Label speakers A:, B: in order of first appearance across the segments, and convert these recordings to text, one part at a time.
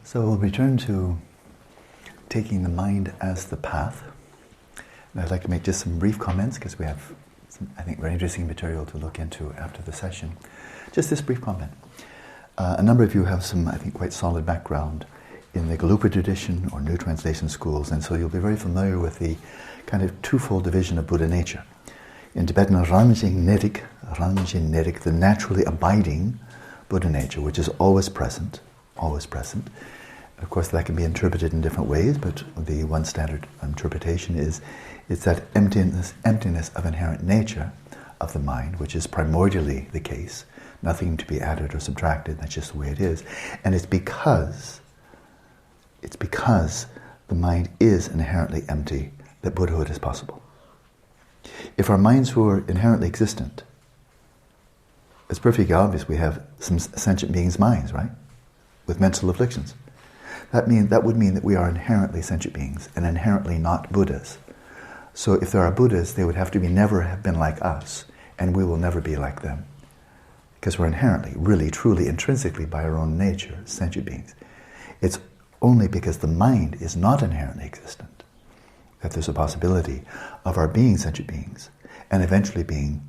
A: So we'll return to taking the mind as the path. And I'd like to make just some brief comments because we have some, I think, very interesting material to look into after the session. Just this brief comment. A number of you have some, I think, quite solid background in the Gelug tradition or New Translation schools, and so you'll be very familiar with the kind of twofold division of Buddha nature. In Tibetan, Ranjing Nerik, the naturally abiding Buddha nature, which is always present. Of course, that can be interpreted in different ways, but the one standard interpretation is it's that emptiness of inherent nature of the mind, which is primordially the case, nothing to be added or subtracted, that's just the way it is. And it's because the mind is inherently empty that Buddhahood is possible. If our minds were inherently existent, it's perfectly obvious we have some sentient beings' minds, right? With mental afflictions. That would mean that we are inherently sentient beings and inherently not Buddhas. So if there are Buddhas, they would have to never have been like us, and we will never be like them. Because we're inherently, really, truly, intrinsically, by our own nature, sentient beings. It's only because the mind is not inherently existent that there's a possibility of our being sentient beings and eventually being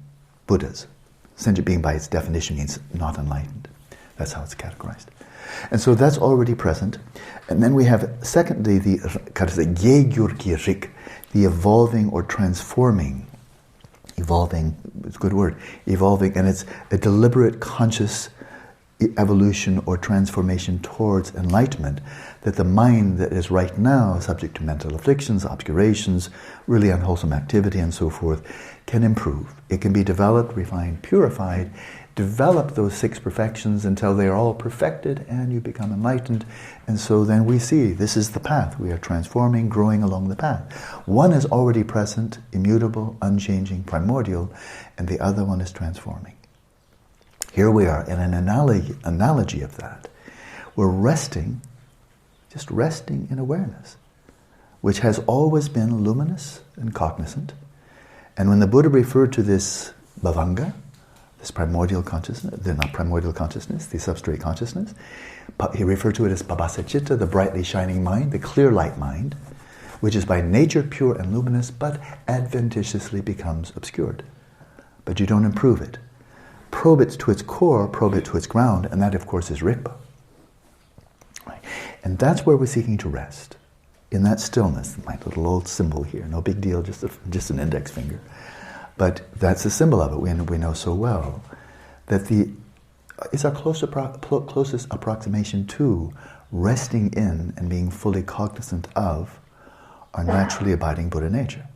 A: Buddhas. Sentient being, by its definition, means not enlightened. That's how it's categorized. And so that's already present. And then we have, secondly, the evolving or transforming. Evolving, it's a good word. Evolving, and it's a deliberate, conscious evolution or transformation towards enlightenment, that the mind that is right now subject to mental afflictions, obscurations, really unwholesome activity and so forth, can improve. It can be developed, refined, purified, develop those 6 perfections until they are all perfected and you become enlightened. And so then we see this is the path. We are transforming, growing along the path. One is already present, immutable, unchanging, primordial, and the other one is transforming. Here we are in an analogy of that. We're resting, just resting in awareness, which has always been luminous and cognizant. And when the Buddha referred to this bhavanga, this primordial consciousness, the substrate consciousness, he referred to it as pabhasacitta, the brightly shining mind, the clear light mind, which is by nature pure and luminous, but adventitiously becomes obscured. But you don't improve it. Probe it to its core, probe it to its ground, and that, of course, is Rigpa. Right? And that's where we're seeking to rest, in that stillness. My little old symbol here, no big deal, just an index finger. But that's the symbol of it. We know so well that it's our closest approximation to resting in and being fully cognizant of our naturally abiding Buddha nature,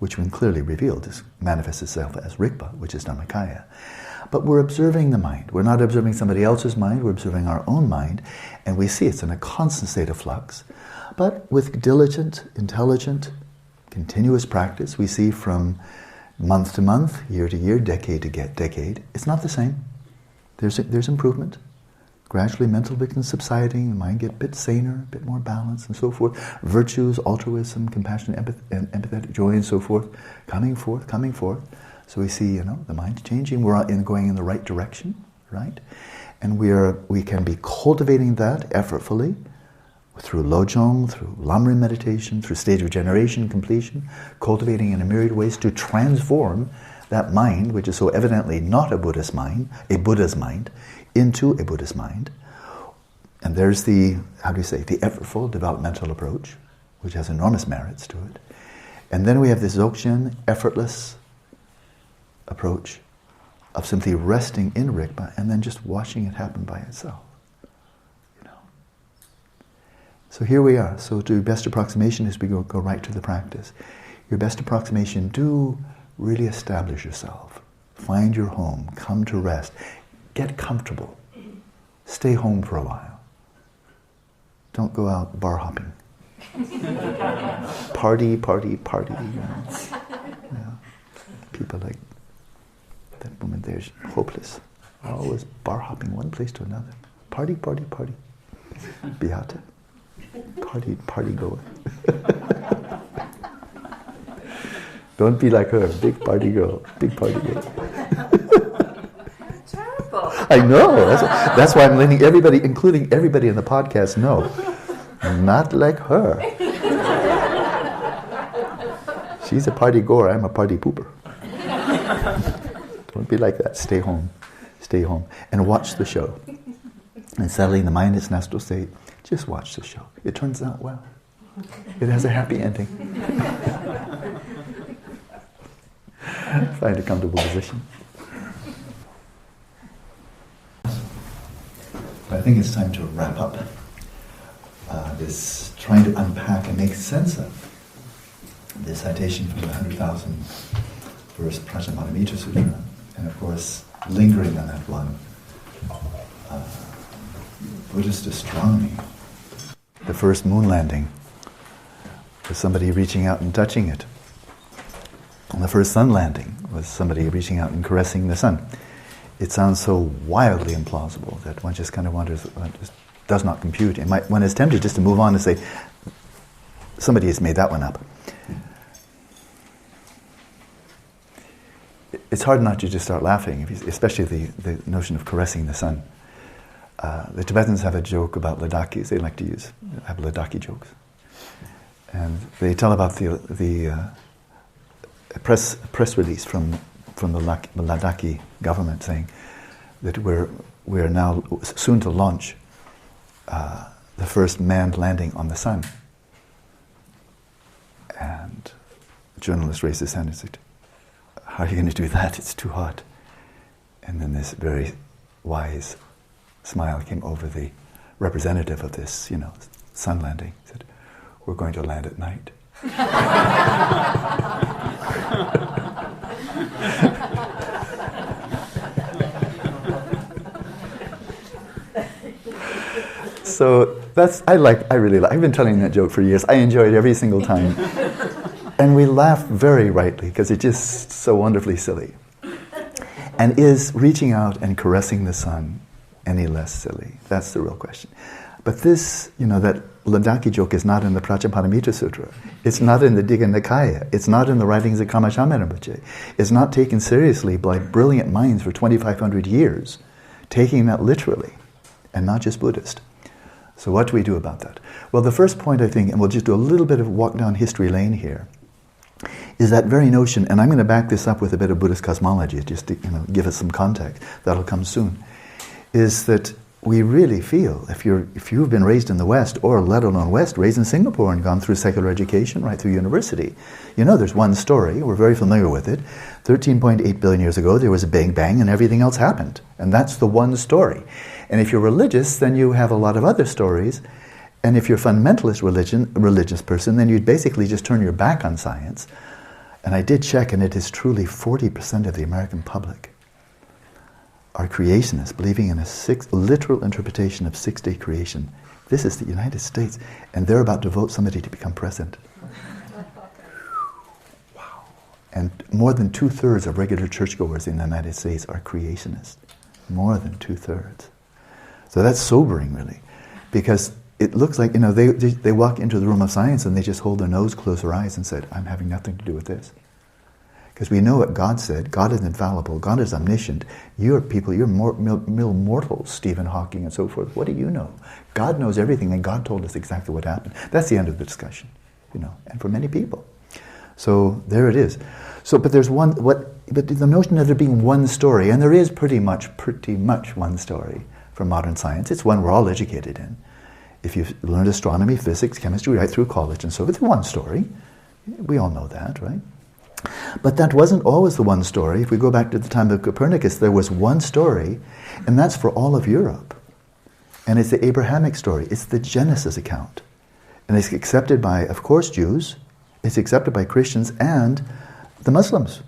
A: which when clearly revealed manifests itself as Rigpa, which is Dharmakaya. But we're observing the mind. We're not observing somebody else's mind, we're observing our own mind, and we see it's in a constant state of flux. But with diligent, intelligent, continuous practice, we see from month to month, year to year, decade to decade, it's not the same. There's improvement. Gradually mental victims subsiding, the mind get a bit saner, a bit more balanced and so forth. Virtues, altruism, compassion, empathetic joy and so forth, coming forth. So we see, the mind's changing, we're going in the right direction, right? And we can be cultivating that effortfully through lojong, through lamrim meditation, through stage regeneration, completion, cultivating in a myriad ways to transform that mind, which is so evidently not a Buddha's mind, into a Buddhist mind. And there's the effortful developmental approach, which has enormous merits to it. And then we have the Dzogchen, effortless approach of simply resting in Rigpa and then just watching it happen by itself. So here we are. So to best approximation as we go right to the practice. Your best approximation, do really establish yourself. Find your home. Come to rest. Get comfortable. Stay home for a while. Don't go out bar hopping. Party. People like that woman there is hopeless. Always bar hopping one place to another. Party. Beata. Party goer. Don't be like her, big party girl.
B: Terrible.
A: I know. That's why I'm letting everybody, including everybody in the podcast, know. Not like her. She's a party goer, I'm a party pooper. Don't be like that. Stay home. Stay home. And watch the show. And settling the mind in its natural state, just watch the show. It turns out well. It has a happy ending. Find a comfortable position. I think it's time to wrap up this, trying to unpack and make sense of this citation from the 100,000 verse Panchen Lozang Chökyi Sutra, and of course, lingering on that one, Buddhist astronomy. The first moon landing was somebody reaching out and touching it. And the first sun landing was somebody reaching out and caressing the sun. It sounds so wildly implausible that one just kind of wonders, it just does not compute. One is tempted just to move on and say, somebody has made that one up. It's hard not to just start laughing, especially the notion of caressing the sun. The Tibetans have a joke about Ladakis. They like to have Ladaki jokes. And they tell about the press release from the Ladaki government saying that we're now soon to launch the first manned landing on the sun. And a journalist raised his hand and said, "How are you going to do that? It's too hot." And then this very wise smile came over the representative of this, sun landing. He said, "We're going to land at night." So I really like. I've been telling that joke for years. I enjoy it every single time. And we laugh very rightly because it's just so wonderfully silly. And is reaching out and caressing the sun any less silly? That's the real question. But this, that Ladaki joke is not in the Prajnaparamita Sutra. It's not in the Digha Nikaya. It's not in the writings of Karma Chagmé. It's not taken seriously by brilliant minds for 2,500 years, taking that literally, and not just Buddhist. So what do we do about that? Well, the first point, I think, and we'll just do a little bit of walk down history lane here, is that very notion, and I'm going to back this up with a bit of Buddhist cosmology, just to give it some context, that'll come soon, is that we really feel, if you've been raised in the West, or let alone West, raised in Singapore and gone through secular education right through university, there's one story, we're very familiar with it. 13.8 billion years ago there was a big bang and everything else happened. And that's the one story. And if you're religious, then you have a lot of other stories. And if you're a fundamentalist religious person, then you'd basically just turn your back on science. And I did check, and it is truly 40% of the American public are creationists, believing in a literal interpretation of six-day creation. This is the United States, and they're about to vote somebody to become president. Wow. And more than 2/3 of regular churchgoers in the United States are creationists. More than 2/3. So that's sobering, really, because it looks like, they walk into the room of science and they just hold their nose, close their eyes and said, "I'm having nothing to do with this." Because we know what God said. God is infallible. God is omniscient. You're mere mortals, Stephen Hawking and so forth. What do you know? God knows everything, and God told us exactly what happened. That's the end of the discussion, and for many people. So there it is. So, but there's but the notion of there being one story, and there is pretty much one story for modern science. It's one we're all educated in. If you've learned astronomy, physics, chemistry, right through college and so forth, it's one story. We all know that, right? But that wasn't always the one story. If we go back to the time of Copernicus, there was one story, and that's for all of Europe. And it's the Abrahamic story. It's the Genesis account. And it's accepted by, of course, Jews. It's accepted by Christians and the Muslims.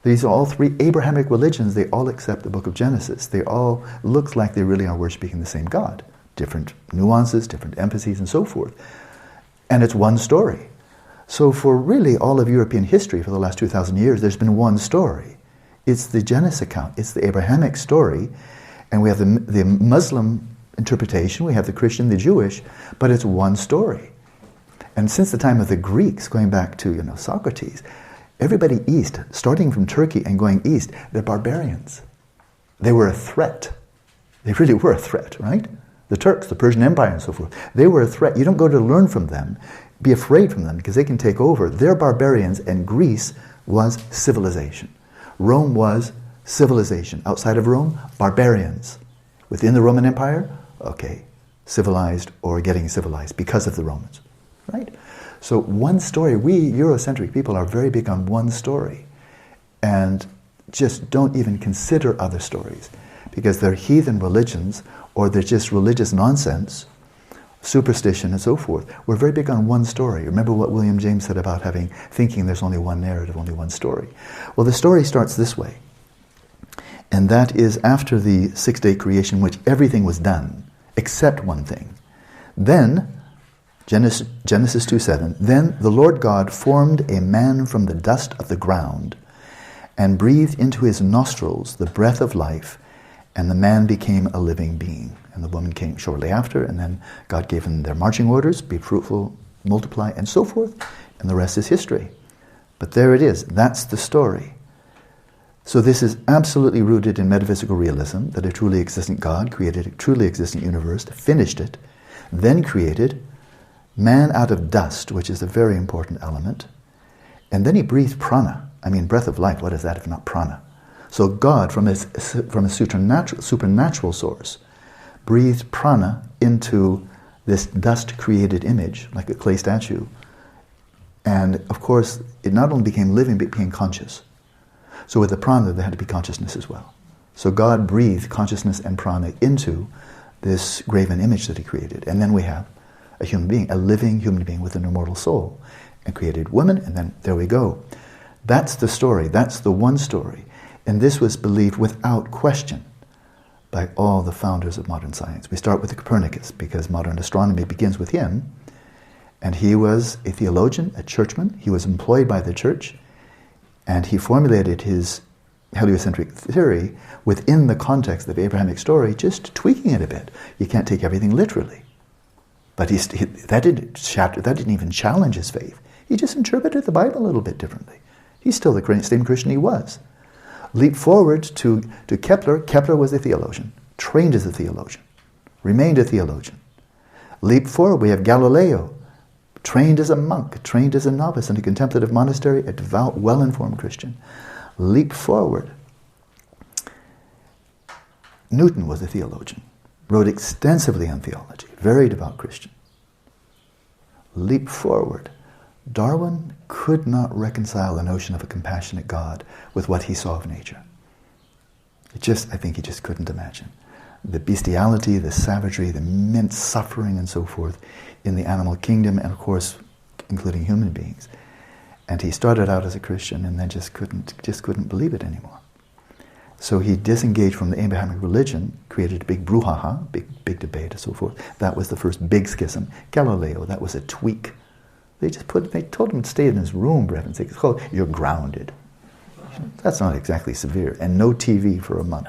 A: These are all three Abrahamic religions. They all accept the book of Genesis. They all look like they really are worshiping the same God. Different nuances, different emphases, and so forth. And it's one story. So for really all of European history for the last 2,000 years, there's been one story. It's the Genesis account. It's the Abrahamic story. And we have the Muslim interpretation, we have the Christian, the Jewish, but it's one story. And since the time of the Greeks, going back to Socrates, everybody east, starting from Turkey and going east, they're barbarians. They were a threat They really were a threat, right? The Turks, the Persian Empire and so forth, they were a threat. You don't go to learn from them, be afraid from them, because they can take over. They're barbarians, and Greece was civilization. Rome was civilization. Outside of Rome, barbarians. Within the Roman Empire, okay, civilized or getting civilized because of the Romans, right? So one story, we Eurocentric people are very big on one story and just don't even consider other stories because they're heathen religions or they're just religious nonsense, superstition and so forth. We're very big on one story. Remember what William James said about thinking there's only one narrative, only one story. Well, the story starts this way, and that is after the six-day creation, which everything was done, except one thing. Then, Genesis 2:7, then the Lord God formed a man from the dust of the ground and breathed into his nostrils the breath of life, and the man became a living being. And the woman came shortly after, and then God gave them their marching orders, be fruitful, multiply, and so forth, and the rest is history. But there it is, that's the story. So this is absolutely rooted in metaphysical realism, that a truly existent God created a truly existent universe, finished it, then created man out of dust, which is a very important element, and then he breathed prana. I mean, breath of life, what is that if not prana? So God, from a supernatural source, breathed prana into this dust-created image, like a clay statue. And of course, it not only became living, but became conscious. So with the prana, there had to be consciousness as well. So God breathed consciousness and prana into this graven image that he created. And then we have a human being, a living human being with an immortal soul, and created woman, and then there we go. That's the story. That's the one story. And this was believed without question by all the founders of modern science. We start with Copernicus, because modern astronomy begins with him. And he was a theologian, a churchman. He was employed by the church. And he formulated his heliocentric theory within the context of the Abrahamic story, just tweaking it a bit. You can't take everything literally. But that didn't even challenge his faith. He just interpreted the Bible a little bit differently. He's still the same Christian he was. Leap forward to Kepler. Kepler was a theologian, trained as a theologian, remained a theologian. Leap forward, we have Galileo, trained as a monk, trained as a novice in a contemplative monastery, a devout, well-informed Christian. Leap forward. Newton was a theologian, wrote extensively on theology, very devout Christian. Leap forward. Darwin could not reconcile the notion of a compassionate God with what he saw of nature. I think he just couldn't imagine. The bestiality, the savagery, the immense suffering and so forth in the animal kingdom, and of course, including human beings. And he started out as a Christian and then just couldn't believe it anymore. So he disengaged from the Abrahamic religion, created a big brouhaha, big debate and so forth. That was the first big schism. Galileo, that was a tweak. They told him to stay in his room, for heaven's sake. It's called, you're grounded. That's not exactly severe. And no TV for a month.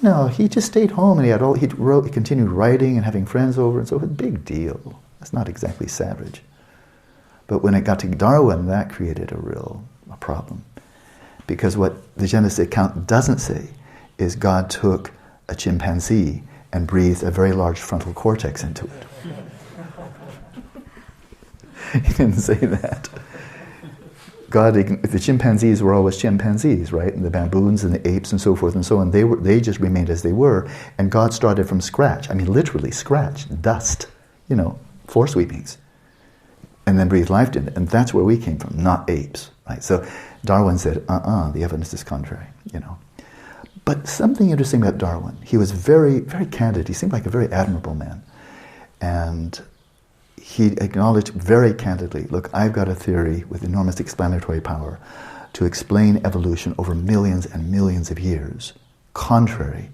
A: No, he just stayed home and he continued writing and having friends over and so forth. Big deal. That's not exactly savage. But when it got to Darwin, that created a problem. Because what the Genesis account doesn't say is God took a chimpanzee and breathed a very large frontal cortex into it. He didn't say that. The chimpanzees were always chimpanzees, right? And the baboons and the apes and so forth and so on, they just remained as they were. And God started from scratch. I mean, literally scratch, dust, floor sweepings. And then breathed life in it. And that's where we came from, not apes, right? So Darwin said, the evidence is contrary, But something interesting about Darwin, he was very, very candid. He seemed like a very admirable man. And he acknowledged very candidly, look, I've got a theory with enormous explanatory power to explain evolution over millions and millions of years, contrary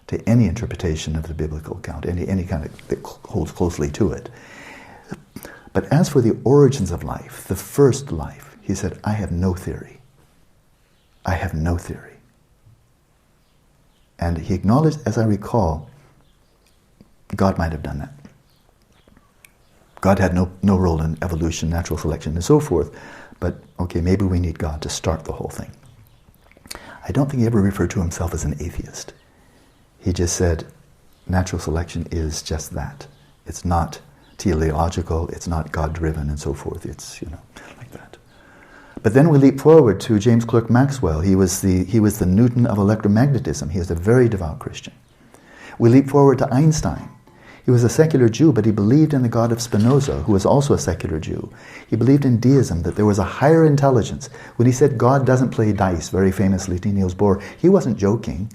A: to any interpretation of the biblical account, any kind of that holds closely to it. But as for the origins of life, the first life, he said, I have no theory. I have no theory. And he acknowledged, as I recall, God might have done that. God had no role in evolution, natural selection, and so forth. But, okay, maybe we need God to start the whole thing. I don't think he ever referred to himself as an atheist. He just said, natural selection is just that. It's not teleological, it's not God-driven and so forth. It's, like that. But then we leap forward to James Clerk Maxwell. He was the Newton of electromagnetism. He was a very devout Christian. We leap forward to Einstein. He was a secular Jew, but he believed in the God of Spinoza, who was also a secular Jew. He believed in deism, that there was a higher intelligence. When he said God doesn't play dice, very famously to Niels Bohr, he wasn't joking.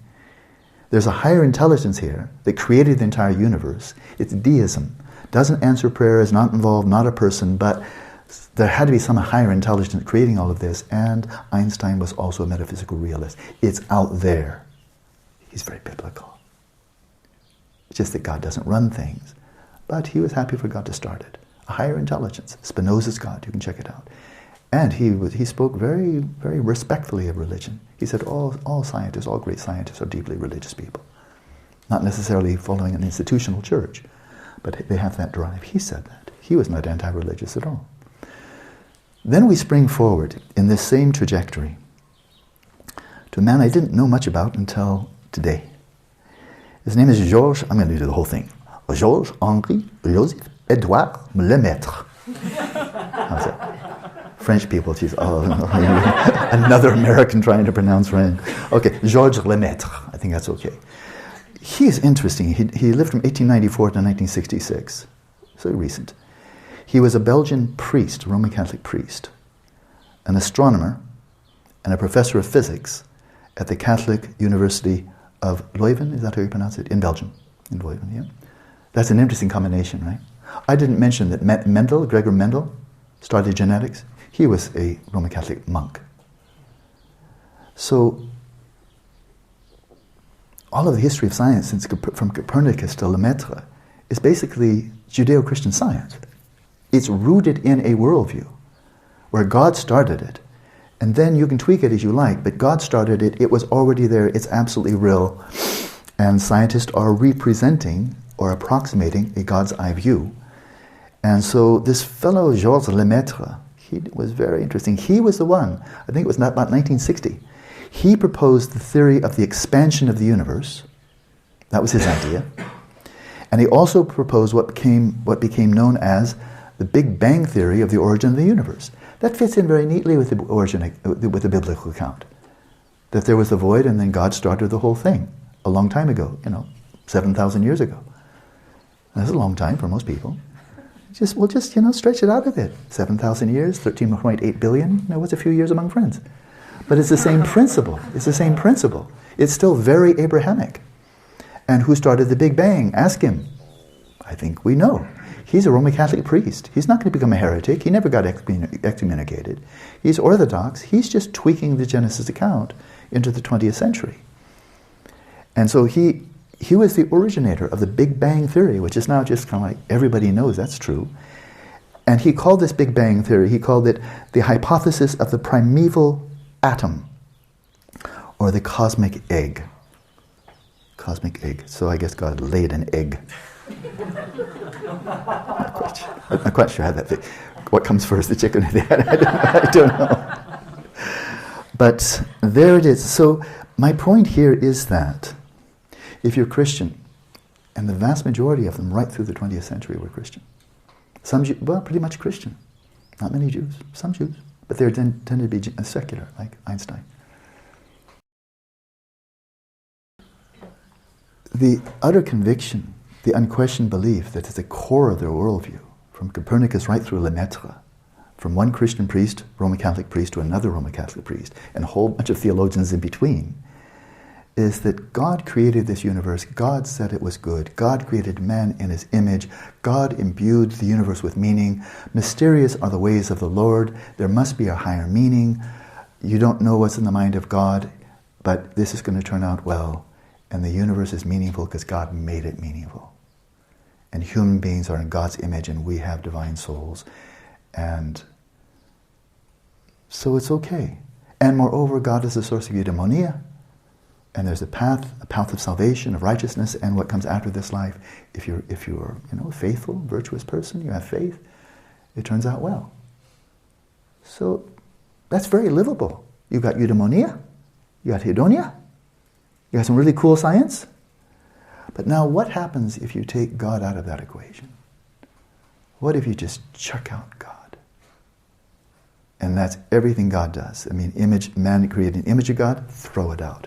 A: There's a higher intelligence here that created the entire universe. It's deism. Doesn't answer prayer, is not involved, not a person, but there had to be some higher intelligence creating all of this, and Einstein was also a metaphysical realist. It's out there. He's very biblical. It's just that God doesn't run things. But he was happy for God to start it. A higher intelligence. Spinoza's God, you can check it out. And he spoke very, very respectfully of religion. He said all scientists, all great scientists are deeply religious people. Not necessarily following an institutional church, but they have that drive. He said that. He was not anti-religious at all. Then we spring forward in this same trajectory to a man I didn't know much about until today. His name is Georges, I'm going to do the whole thing. Georges Henri Joseph Edouard Lemaitre. How's that? French people, geez, another American trying to pronounce French. Okay, Georges Lemaitre, I think that's okay. He's interesting. He lived from 1894 to 1966, so recent. He was a Belgian priest, a Roman Catholic priest, an astronomer, and a professor of physics at the Catholic University of Leuven, is that how you pronounce it? In Belgium, in Leuven, yeah. That's an interesting combination, right? I didn't mention that Mendel, Gregor Mendel, started genetics. He was a Roman Catholic monk. So, all of the history of science, from Copernicus to Lemaitre, is basically Judeo-Christian science. It's rooted in a worldview where God started it. And then you can tweak it as you like, but God started it, it was already there, it's absolutely real. And scientists are representing or approximating a God's eye view. And so this fellow, Georges Lemaitre, he was very interesting. He was the one, I think it was about 1960, he proposed the theory of the expansion of the universe. That was his idea. And he also proposed what became known as the Big Bang theory of the origin of the universe. That fits in very neatly with the biblical account. That there was a void and then God started the whole thing a long time ago, 7,000 years ago. That's a long time for most people. We'll just stretch it out a bit. 7,000 years, 13.8 billion, what's a few years among friends? But it's the same principle. It's the same principle. It's still very Abrahamic. And who started the Big Bang? Ask him. I think we know. He's a Roman Catholic priest. He's not going to become a heretic. He never got excommunicated. He's Orthodox. He's just tweaking the Genesis account into the 20th century. And so he was the originator of the Big Bang theory, which is now just kind of like everybody knows that's true. And he called this Big Bang theory, he called it the hypothesis of the primeval atom, or the cosmic egg. Cosmic egg. So I guess God laid an egg. I'm not quite sure how that thing. What comes first, the chicken or the egg? I don't know. But there it is. So my point here is that if you're Christian, and the vast majority of them right through the 20th century were Christian. Some Jews, well, pretty much Christian. Not many Jews, some Jews. But they tended to be secular, like Einstein. The utter conviction, the unquestioned belief that at the core of their worldview, from Copernicus right through Lemaitre, from one Christian priest, Roman Catholic priest, to another Roman Catholic priest, and a whole bunch of theologians in between, is that God created this universe, God said it was good, God created man in his image, God imbued the universe with meaning, mysterious are the ways of the Lord, there must be a higher meaning, you don't know what's in the mind of God, but this is going to turn out well, and the universe is meaningful because God made it meaningful. And human beings are in God's image and we have divine souls. And so it's okay. And moreover, God is the source of eudaimonia. And there's a path of salvation, of righteousness, and what comes after this life. If you're a faithful, virtuous person, you have faith, it turns out well. So that's very livable. You've got eudaimonia, you got hedonia, you got some really cool science, But now what happens if you take God out of that equation? What if you just chuck out God? And that's everything God does. I mean, man created an image of God, throw it out.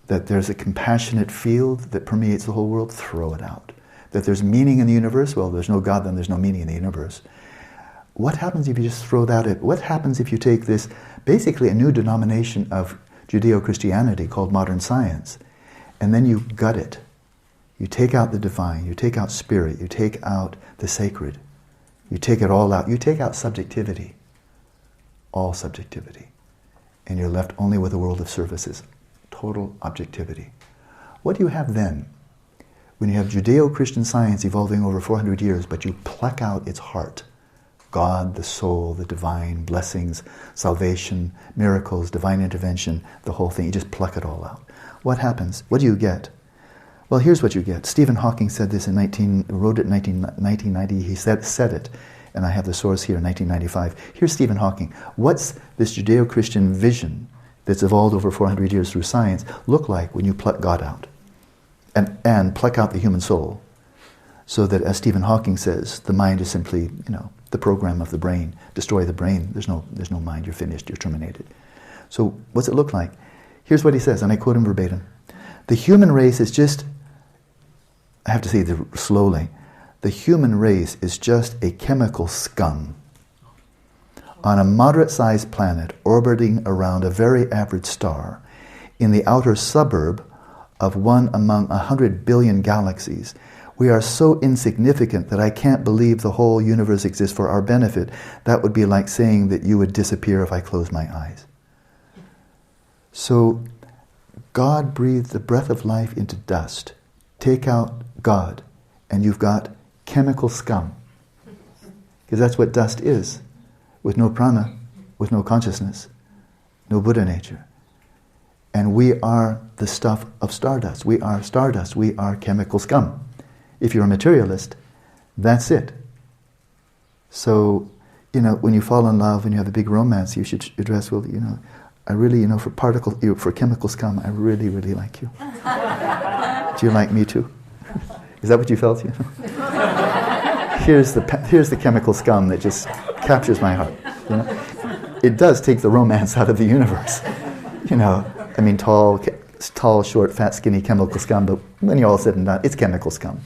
A: That there's a compassionate field that permeates the whole world, throw it out. That there's meaning in the universe, well, there's no God, then there's no meaning in the universe. What happens if you just throw that out? What happens if you take this, basically a new denomination of Judeo-Christianity called modern science, and then you gut it? You take out the divine, you take out spirit, you take out the sacred, you take it all out, you take out subjectivity, all subjectivity, and you're left only with a world of services, total objectivity. What do you have then? When you have Judeo-Christian science evolving over 400 years, but you pluck out its heart, God, the soul, the divine, blessings, salvation, miracles, divine intervention, the whole thing, you just pluck it all out. What happens? What do you get? Well, here's what you get. Stephen Hawking said this wrote it in 1990, he said it, and I have the source here in 1995. Here's Stephen Hawking. What's this Judeo-Christian vision that's evolved over 400 years through science look like when you pluck God out? And pluck out the human soul, so that, as Stephen Hawking says, the mind is simply, the program of the brain. Destroy the brain, there's no mind, you're finished, you're terminated. So what's it look like? Here's what he says, and I quote him verbatim. The human race is just, I have to say this slowly, the human race is just a chemical scum on a moderate-sized planet orbiting around a very average star in the outer suburb of one among 100 billion galaxies. We are so insignificant that I can't believe the whole universe exists for our benefit. That would be like saying that you would disappear if I closed my eyes. So God breathed the breath of life into dust. Take out God, and you've got chemical scum. Because that's what dust is, with no prana, with no consciousness, no Buddha nature. And we are the stuff of stardust. We are stardust. We are chemical scum. If you're a materialist, that's it. So, when you fall in love and you have a big romance, you should address, I really, for chemical scum, I really, really like you. Do you like me too? Is that what you felt? Here's the chemical scum that just captures my heart. It does take the romance out of the universe. Tall, short, fat, skinny chemical scum, but when you're all said and done, it's chemical scum.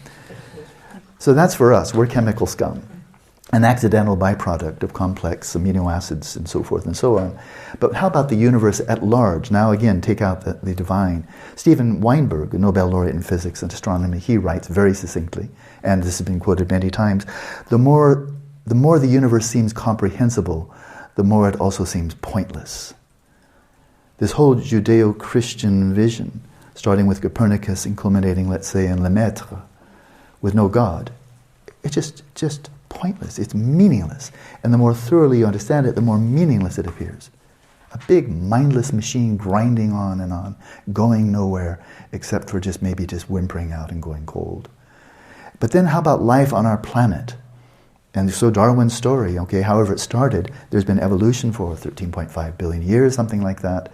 A: So that's for us, we're chemical scum, an accidental byproduct of complex amino acids and so forth and so on. But how about the universe at large? Now again, take out the divine. Steven Weinberg, a Nobel laureate in physics and astronomy, he writes very succinctly, and this has been quoted many times, the more the universe seems comprehensible, the more it also seems pointless. This whole Judeo-Christian vision, starting with Copernicus and culminating, let's say, in Lemaitre, with no God, it's just pointless. It's meaningless. And the more thoroughly you understand it, the more meaningless it appears. A big mindless machine grinding on, going nowhere, except for maybe just whimpering out and going cold. But then how about life on our planet? And so Darwin's story, however it started, there's been evolution for 13.5 billion years, something like that.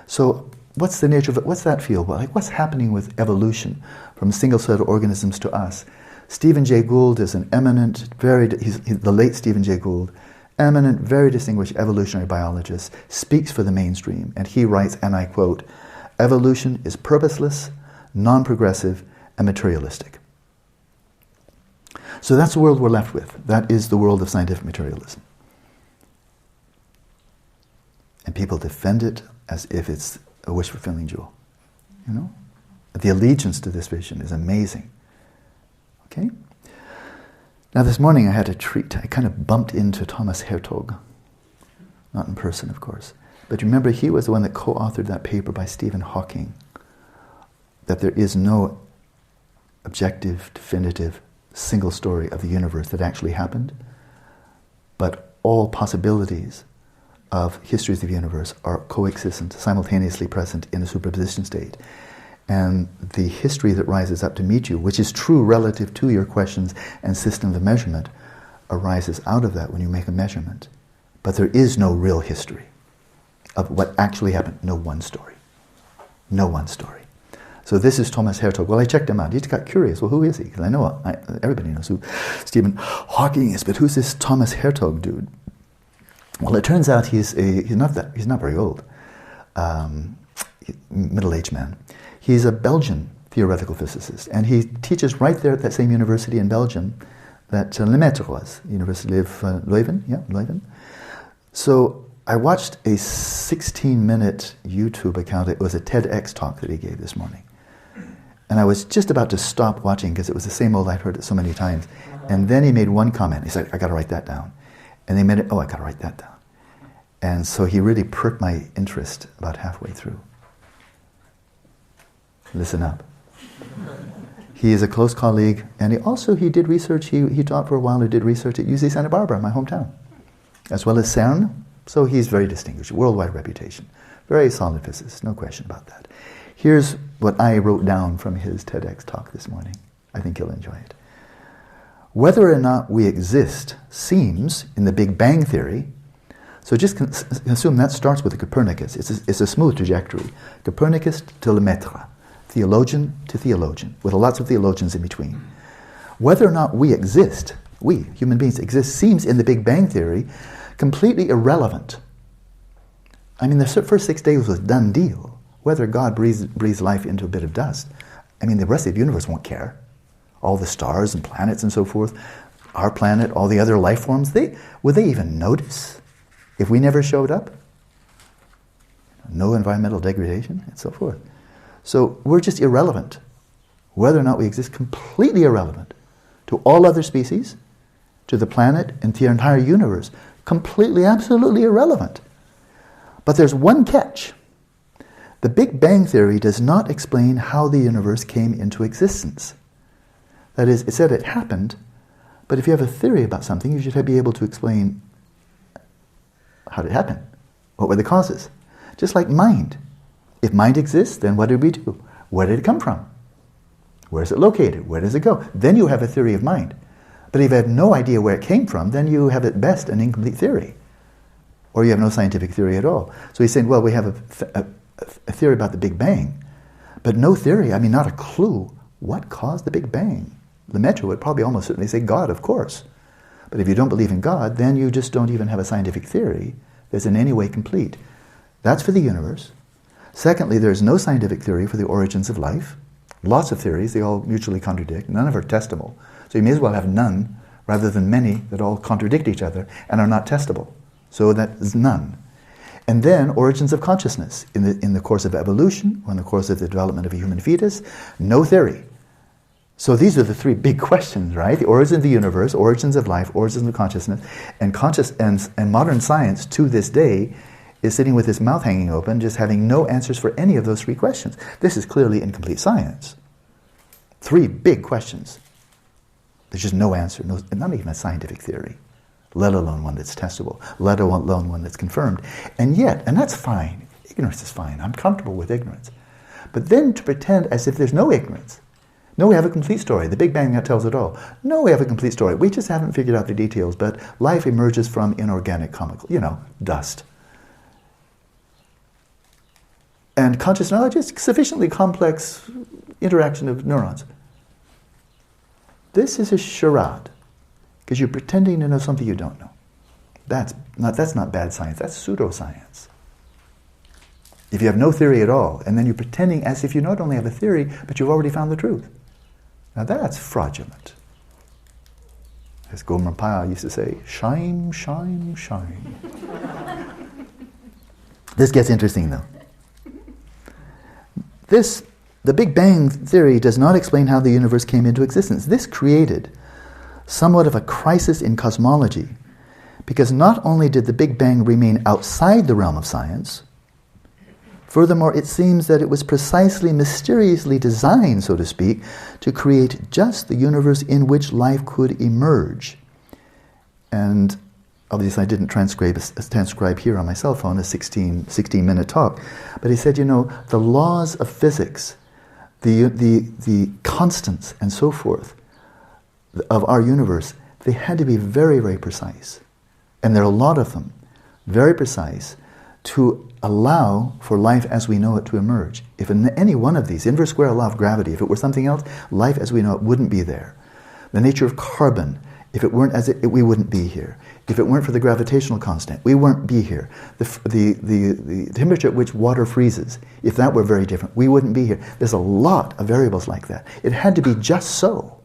A: So what's the nature of it? What's that feel? Well, what's happening with evolution from single-celled organisms to us? Stephen Jay Gould is an eminent, the late Stephen Jay Gould, eminent, very distinguished evolutionary biologist, speaks for the mainstream, and he writes, and I quote, "Evolution is purposeless, non-progressive, and materialistic." So that's the world we're left with. That is the world of scientific materialism. And people defend it as if it's a wish-fulfilling jewel. The allegiance to this vision is amazing. Okay? Now this morning I had a treat. I kind of bumped into Thomas Hertog. Not in person, of course. But remember, he was the one that co-authored that paper by Stephen Hawking, that there is no objective, definitive, single story of the universe that actually happened, but all possibilities of histories of the universe are coexistent, simultaneously present in a superposition state. And the history that rises up to meet you, which is true relative to your questions and system of measurement, arises out of that when you make a measurement. But there is no real history of what actually happened. No one story. No one story. So this is Thomas Hertog. Well, I checked him out. He got curious. Well, who is he? Because I know everybody knows who Stephen Hawking is, but who's this Thomas Hertog dude? Well, it turns out he's not very old, middle-aged man. He's a Belgian theoretical physicist, and he teaches right there at that same university in Belgium that Lemaitre was, University of Leuven. So I watched a 16-minute YouTube account. It was a TEDx talk that he gave this morning. And I was just about to stop watching because it was the same old, I'd heard it so many times. And then he made one comment. He said, I got to write that down. And they made it, I got to write that down. And so he really perked my interest about halfway through. Listen up. He is a close colleague, and he did research. He taught for a while. He did research at UC Santa Barbara, my hometown, as well as CERN. So he's very distinguished, worldwide reputation. Very solid physicist, no question about that. Here's what I wrote down from his TEDx talk this morning. I think you'll enjoy it. Whether or not we exist seems, in the Big Bang Theory, so just assume that starts with a Copernicus. It's a smooth trajectory. Copernicus to Lemaitre, theologian to theologian, with lots of theologians in between. Whether or not we exist, we, human beings, exist, seems in the Big Bang Theory completely irrelevant. I mean, the first 6 days was a done deal. Whether God breathes life into a bit of dust, I mean, the rest of the universe won't care. All the stars and planets and so forth, our planet, all the other life forms, would they even notice if we never showed up? No environmental degradation and so forth. So we're just irrelevant. Whether or not we exist, completely irrelevant to all other species, to the planet, and to the entire universe. Completely, absolutely irrelevant. But there's one catch. The Big Bang Theory does not explain how the universe came into existence. That is, it said it happened, but if you have a theory about something, you should be able to explain how did it happen? What were the causes? Just like mind. If mind exists, then what did we do? Where did it come from? Where is it located? Where does it go? Then you have a theory of mind. But if you have no idea where it came from, then you have at best an incomplete theory. Or you have no scientific theory at all. So he's saying, well, we have a theory about the Big Bang, but no theory, I mean, not a clue. What caused the Big Bang? Lemaitre would probably almost certainly say God, of course. But if you don't believe in God, then you just don't even have a scientific theory that's in any way complete. That's for the universe. Secondly, there's no scientific theory for the origins of life. Lots of theories, they all mutually contradict. None of them are testable. So you may as well have none rather than many that all contradict each other and are not testable. So that is none. And then origins of consciousness. In the course of evolution, or in the course of the development of a human fetus, no theory. So these are the three big questions, right? The origin of the universe, origins of life, origins of consciousness, and modern science to this day is sitting with his mouth hanging open, just having no answers for any of those three questions. This is clearly incomplete science. Three big questions. There's just no answer, not even a scientific theory, let alone one that's testable, let alone one that's confirmed. And yet, and that's fine, ignorance is fine, I'm comfortable with ignorance. But then to pretend as if there's no ignorance, no, we have a complete story, the Big Bang that tells it all. No, we have a complete story, we just haven't figured out the details, but life emerges from inorganic chemical, dust. And conscious knowledge is sufficiently complex interaction of neurons. This is a charade, because you're pretending to know something you don't know. That's not bad science, that's pseudoscience. If you have no theory at all, and then you're pretending as if you not only have a theory, but you've already found the truth. Now that's fraudulent. As Gomer Pyle used to say, shine, shine, shine. This gets interesting though. The Big Bang Theory does not explain how the universe came into existence. This created somewhat of a crisis in cosmology, because not only did the Big Bang remain outside the realm of science, furthermore, it seems that it was precisely mysteriously designed, so to speak, to create just the universe in which life could emerge. And obviously I didn't transcribe here on my cell phone a 16-minute talk, but he said, the laws of physics, the constants and so forth of our universe, they had to be very, very precise. And there are a lot of them, very precise, to allow for life as we know it to emerge. If in any one of these, inverse square law of gravity, if it were something else, life as we know it wouldn't be there. The nature of carbon, if it weren't as it, we wouldn't be here. If it weren't for the gravitational constant, we wouldn't be here. The temperature at which water freezes, if that were very different, we wouldn't be here. There's a lot of variables like that. It had to be just so.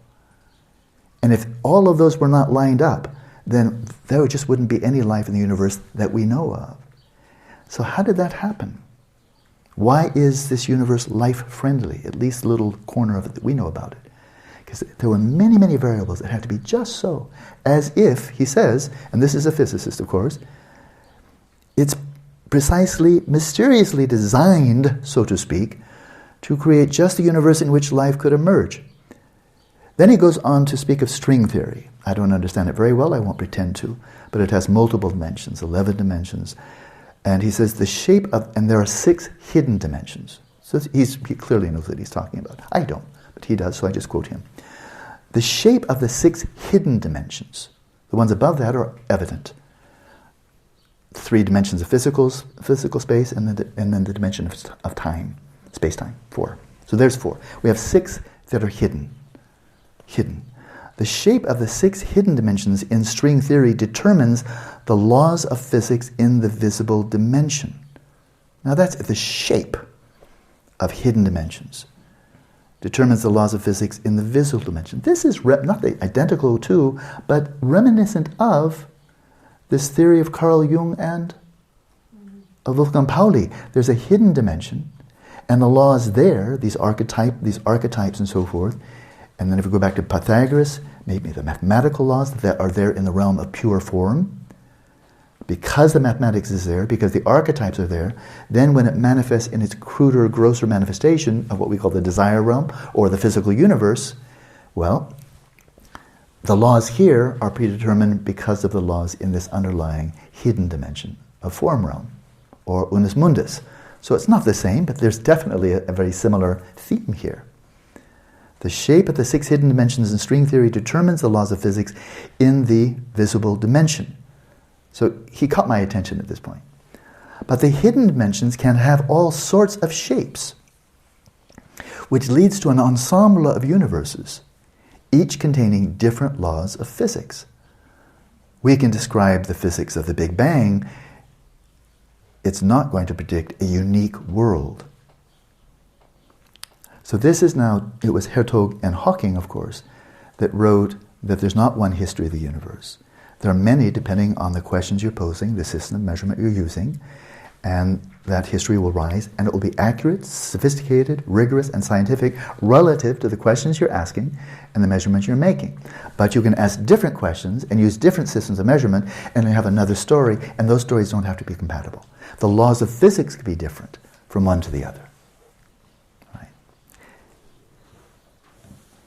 A: And if all of those were not lined up, then there just wouldn't be any life in the universe that we know of. So how did that happen? Why is this universe life-friendly, at least the little corner of it that we know about it? Because there were many, many variables that had to be just so, as if, he says, and this is a physicist, of course, it's precisely, mysteriously designed, so to speak, to create just the universe in which life could emerge. Then he goes on to speak of string theory. I don't understand it very well, I won't pretend to, but it has multiple dimensions, 11 dimensions. And he says the shape of, and there are 6 hidden dimensions. So he clearly knows what he's talking about. I don't, but he does, so I just quote him. The shape of the 6 hidden dimensions, the ones above that are evident. 3 dimensions of physical space, and then the dimension of time, space-time, 4. So there's 4. We have 6 that are hidden. The shape of the 6 hidden dimensions in string theory determines the laws of physics in the visible dimension. Now that's the shape of hidden dimensions. Determines the laws of physics in the visible dimension. This is not identical to, but reminiscent of this theory of Carl Jung and of Wolfgang Pauli. There's a hidden dimension, and the laws there, these archetypes and so forth. And then if we go back to Pythagoras, maybe the mathematical laws that are there in the realm of pure form. Because the mathematics is there, because the archetypes are there, then when it manifests in its cruder, grosser manifestation of what we call the desire realm or the physical universe, well, the laws here are predetermined because of the laws in this underlying hidden dimension of form realm or unus mundus. So it's not the same, but there's definitely a very similar theme here. The shape of the 6 hidden dimensions in string theory determines the laws of physics in the visible dimension. So he caught my attention at this point. But the hidden dimensions can have all sorts of shapes, which leads to an ensemble of universes, each containing different laws of physics. We can describe the physics of the Big Bang. It's not going to predict a unique world. So this is now, it was Hertog and Hawking, of course, that wrote that there's not one history of the universe. There are many, depending on the questions you're posing, the system of measurement you're using, and that history will rise, and it will be accurate, sophisticated, rigorous, and scientific relative to the questions you're asking and the measurements you're making. But you can ask different questions and use different systems of measurement, and you have another story, and those stories don't have to be compatible. The laws of physics can be different from one to the other.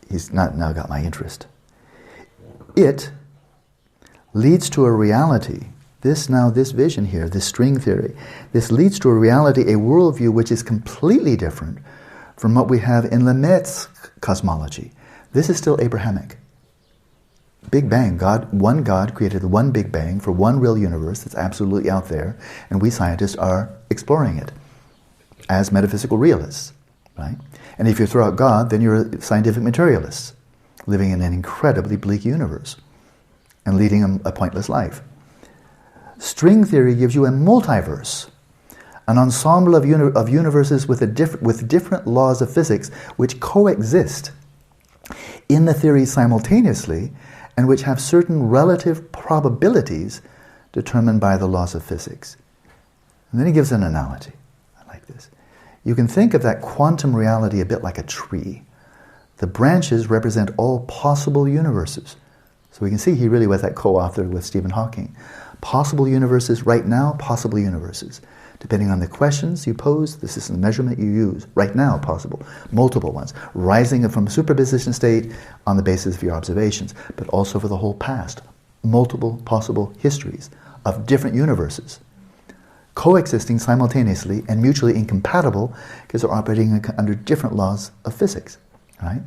A: He's now got my interest. It leads to a reality. This vision here, this string theory, this leads to a reality, a worldview which is completely different from what we have in Lemaitr's cosmology. This is still Abrahamic. Big Bang, one God created one Big Bang for one real universe that's absolutely out there, and we scientists are exploring it as metaphysical realists, right? And if you throw out God, then you're a scientific materialist, living in an incredibly bleak universe and leading a pointless life. String theory gives you a multiverse, an ensemble of universes with different laws of physics which coexist in the theory simultaneously and which have certain relative probabilities determined by the laws of physics. And then he gives an analogy. I like this. You can think of that quantum reality a bit like a tree. The branches represent all possible universes. So we can see he really was that co-author with Stephen Hawking. Possible universes right now, possible universes. Depending on the questions you pose, the system of measurement you use. Right now, possible. Multiple ones. Rising from a superposition state on the basis of your observations, but also for the whole past. Multiple possible histories of different universes, coexisting simultaneously and mutually incompatible because they're operating under different laws of physics, right?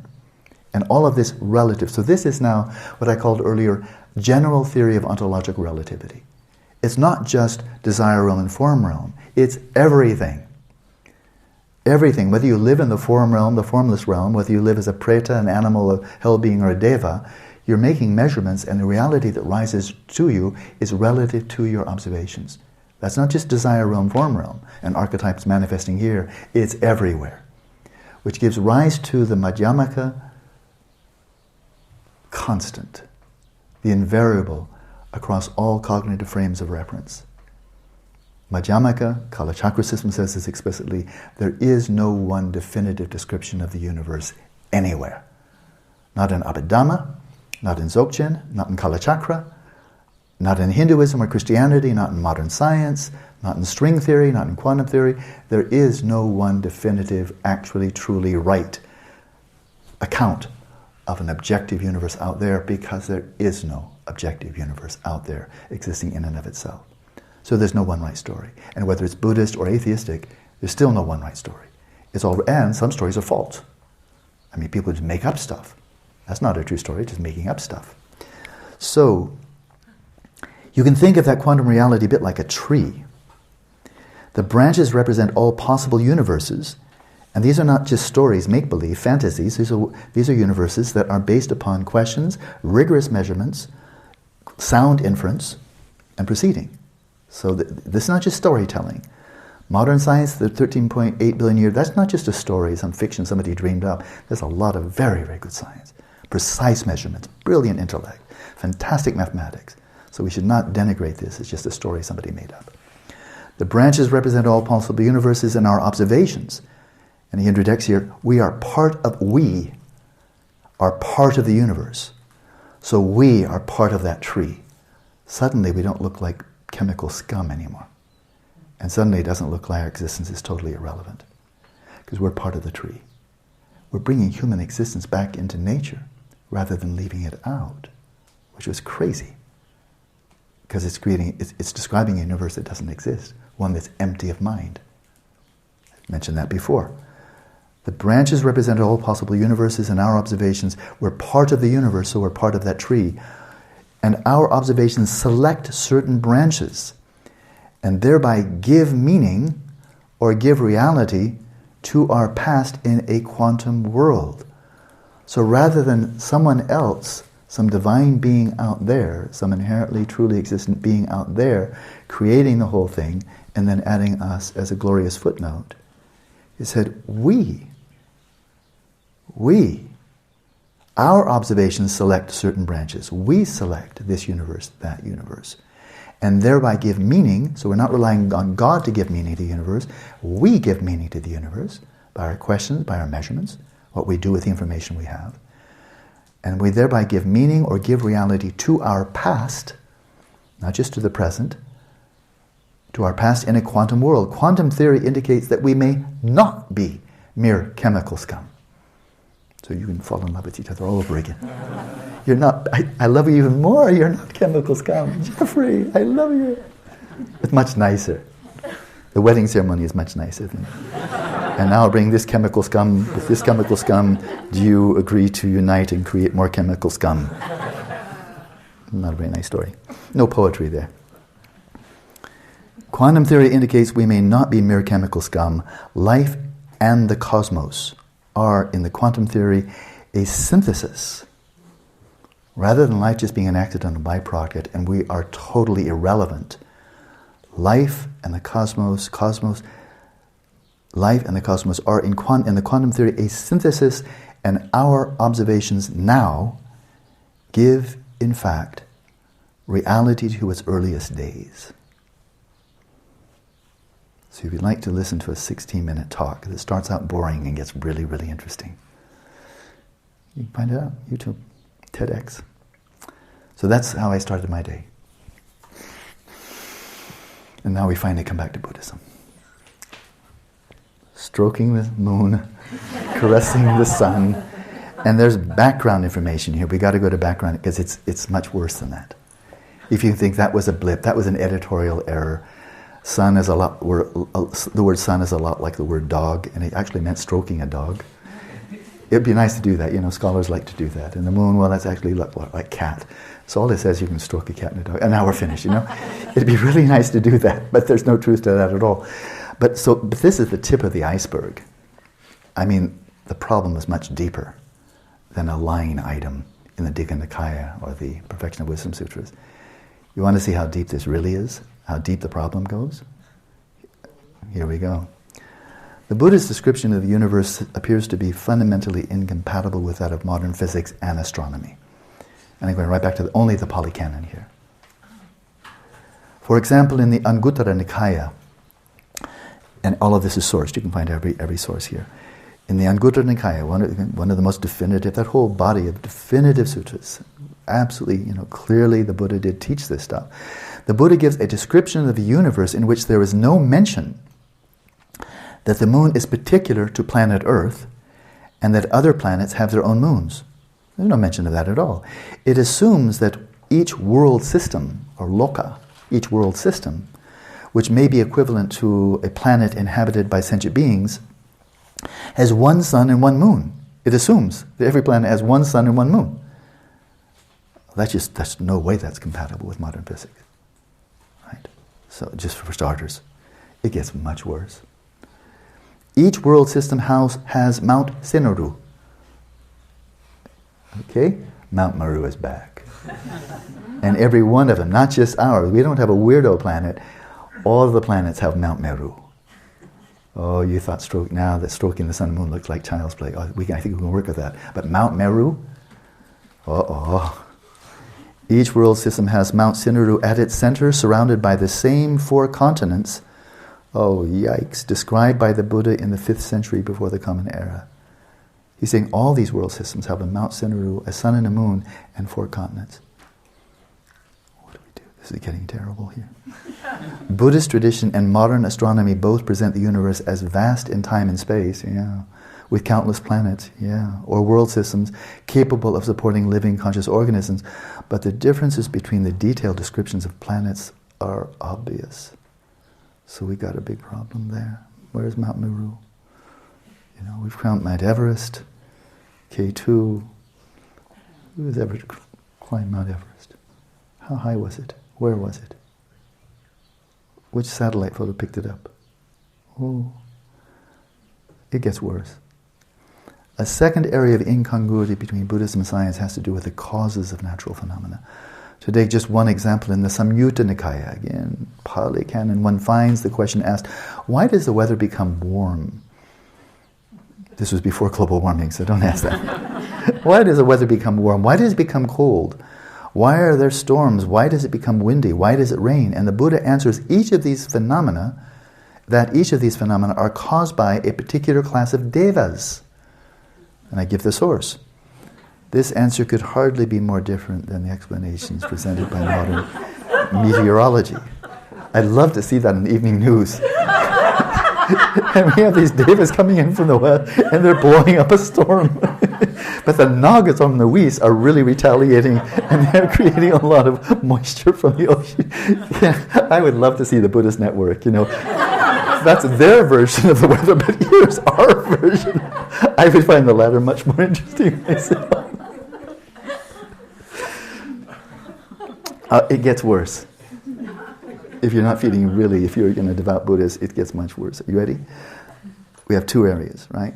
A: And all of this relative. So this is now what I called earlier general theory of ontological relativity. It's not just desire realm and form realm. It's everything. Everything, whether you live in the form realm, the formless realm, whether you live as a preta, an animal, a hell being, or a deva, you're making measurements, and the reality that rises to you is relative to your observations. That's not just desire realm, form realm, and archetypes manifesting here. It's everywhere, which gives rise to the Madhyamaka constant, the invariable across all cognitive frames of reference. Madhyamaka, Kala Chakra system says this explicitly, there is no one definitive description of the universe anywhere. Not in Abhidhamma, not in Dzogchen, not in Kala Chakra, not in Hinduism or Christianity, not in modern science, not in string theory, not in quantum theory. There is no one definitive, actually, truly right account of an objective universe out there, because there is no objective universe out there existing in and of itself. So there's no one right story. And whether it's Buddhist or atheistic, there's still no one right story. And some stories are false. I mean, people just make up stuff. That's not a true story, just making up stuff. So, you can think of that quantum reality a bit like a tree. The branches represent all possible universes, and these are not just stories, make-believe, fantasies. These are universes that are based upon questions, rigorous measurements, sound inference, and proceeding. So this is not just storytelling. Modern science, the 13.8 billion years, that's not just a story, some fiction somebody dreamed up. There's a lot of very, very good science. Precise measurements, brilliant intellect, fantastic mathematics. So we should not denigrate this as just a story somebody made up. The branches represent all possible universes in our observations. And he interjects here, we are part of the universe. So we are part of that tree. Suddenly we don't look like chemical scum anymore. And suddenly it doesn't look like our existence is totally irrelevant. Because we're part of the tree. We're bringing human existence back into nature rather than leaving it out, which was crazy. Because it's describing a universe that doesn't exist, one that's empty of mind. I mentioned that before. The branches represent all possible universes, and our observations, we're part of the universe, so we're part of that tree. And our observations select certain branches and thereby give meaning or give reality to our past in a quantum world. So rather than someone else, some divine being out there, some inherently truly existent being out there, creating the whole thing and then adding us as a glorious footnote, he said, our observations select certain branches. We select this universe, that universe, and thereby give meaning. So we're not relying on God to give meaning to the universe. We give meaning to the universe by our questions, by our measurements, what we do with the information we have. And we thereby give meaning or give reality to our past, not just to the present, to our past in a quantum world. Quantum theory indicates that we may not be mere chemical scum. So you can fall in love with each other all over again. You're not, I love you even more, you're not chemical scum. Jeffrey, I love you. It's much nicer. The wedding ceremony is much nicer than and now I'll bring this chemical scum with this chemical scum. Do you agree to unite and create more chemical scum? Not a very nice story. No poetry there. Quantum theory indicates we may not be mere chemical scum. Life and the cosmos are, in the quantum theory, a synthesis. Rather than life just being an accidental byproduct and we are totally irrelevant, life and the cosmos are in the quantum theory a synthesis, and our observations now give, in fact, reality to its earliest days. So if you'd like to listen to a 16-minute talk that starts out boring and gets really, really interesting, you can find it out, YouTube, TEDx. So that's how I started my day. And now we finally come back to Buddhism. Stroking the moon, caressing the sun, and there's background information here. We got to go to background because it's much worse than that. If you think that was a blip, that was an editorial error. Sun is the word sun is a lot like the word dog, and it actually meant stroking a dog. It'd be nice to do that. Scholars like to do that. And the moon, well, that's actually like cat. So all it says, you can stroke a cat and a dog. And now we're finished, It'd be really nice to do that, but there's no truth to that at all. But this is the tip of the iceberg. I mean, the problem is much deeper than a line item in the Digha Nikaya or the Perfection of Wisdom Sutras. You want to see how deep this really is? How deep the problem goes? Here we go. The Buddha's description of the universe appears to be fundamentally incompatible with that of modern physics and astronomy. And I'm going right back to only the Pali Canon here. For example, in the Anguttara Nikaya, and all of this is sourced, you can find every source here. In the Anguttara Nikaya, one of the most definitive, that whole body of definitive sutras, absolutely, clearly the Buddha did teach this stuff. The Buddha gives a description of the universe in which there is no mention that the moon is particular to planet Earth and that other planets have their own moons. There's no mention of that at all. It assumes that each world system, or loka, each world system, which may be equivalent to a planet inhabited by sentient beings, has one sun and one moon. It assumes that every planet has one sun and one moon. That's no way that's compatible with modern physics. Right? So just for starters, it gets much worse. Each world system house has Mount Sinoru. Okay? Mount Meru is back. And every one of them, not just ours. We don't have a weirdo planet. All of the planets have Mount Meru. Oh, you thought now that stroking the sun and moon looks like child's play. I think we can work with that. But Mount Meru? Each world system has Mount Sinoru at its center, surrounded by the same 4 continents. Oh, yikes. Described by the Buddha in the 5th century before the Common Era. He's saying all these world systems have a Mount Sinoru, a sun and a moon, and 4 continents. What do we do? This is getting terrible here. Buddhist tradition and modern astronomy both present the universe as vast in time and space, with countless planets, or world systems capable of supporting living conscious organisms. But the differences between the detailed descriptions of planets are obvious. So we got a big problem there. Where's Mount Meru? We've climbed Mount Everest, K2. Who has ever climbed Mount Everest? How high was it? Where was it? Which satellite photo picked it up? Oh, it gets worse. A second area of incongruity between Buddhism and science has to do with the causes of natural phenomena. To take just one example, in the Samyutta Nikaya, again, Pali Canon, one finds the question asked, why does the weather become warm? This was before global warming, so don't ask that. Why does the weather become warm? Why does it become cold? Why are there storms? Why does it become windy? Why does it rain? And the Buddha answers each of these phenomena are caused by a particular class of devas. And I give the source. This answer could hardly be more different than the explanations presented by modern meteorology. I'd love to see that in the evening news. And we have these devas coming in from the west, and they're blowing up a storm. But the Nagas on the west are really retaliating, and they're creating a lot of moisture from the ocean. I would love to see the Buddhist network, That's their version of the weather, but here's our version. I would find the latter much more interesting myself. It gets worse. If you're not feeling if you're a devout Buddhist, it gets much worse. You ready? We have 2 areas, right?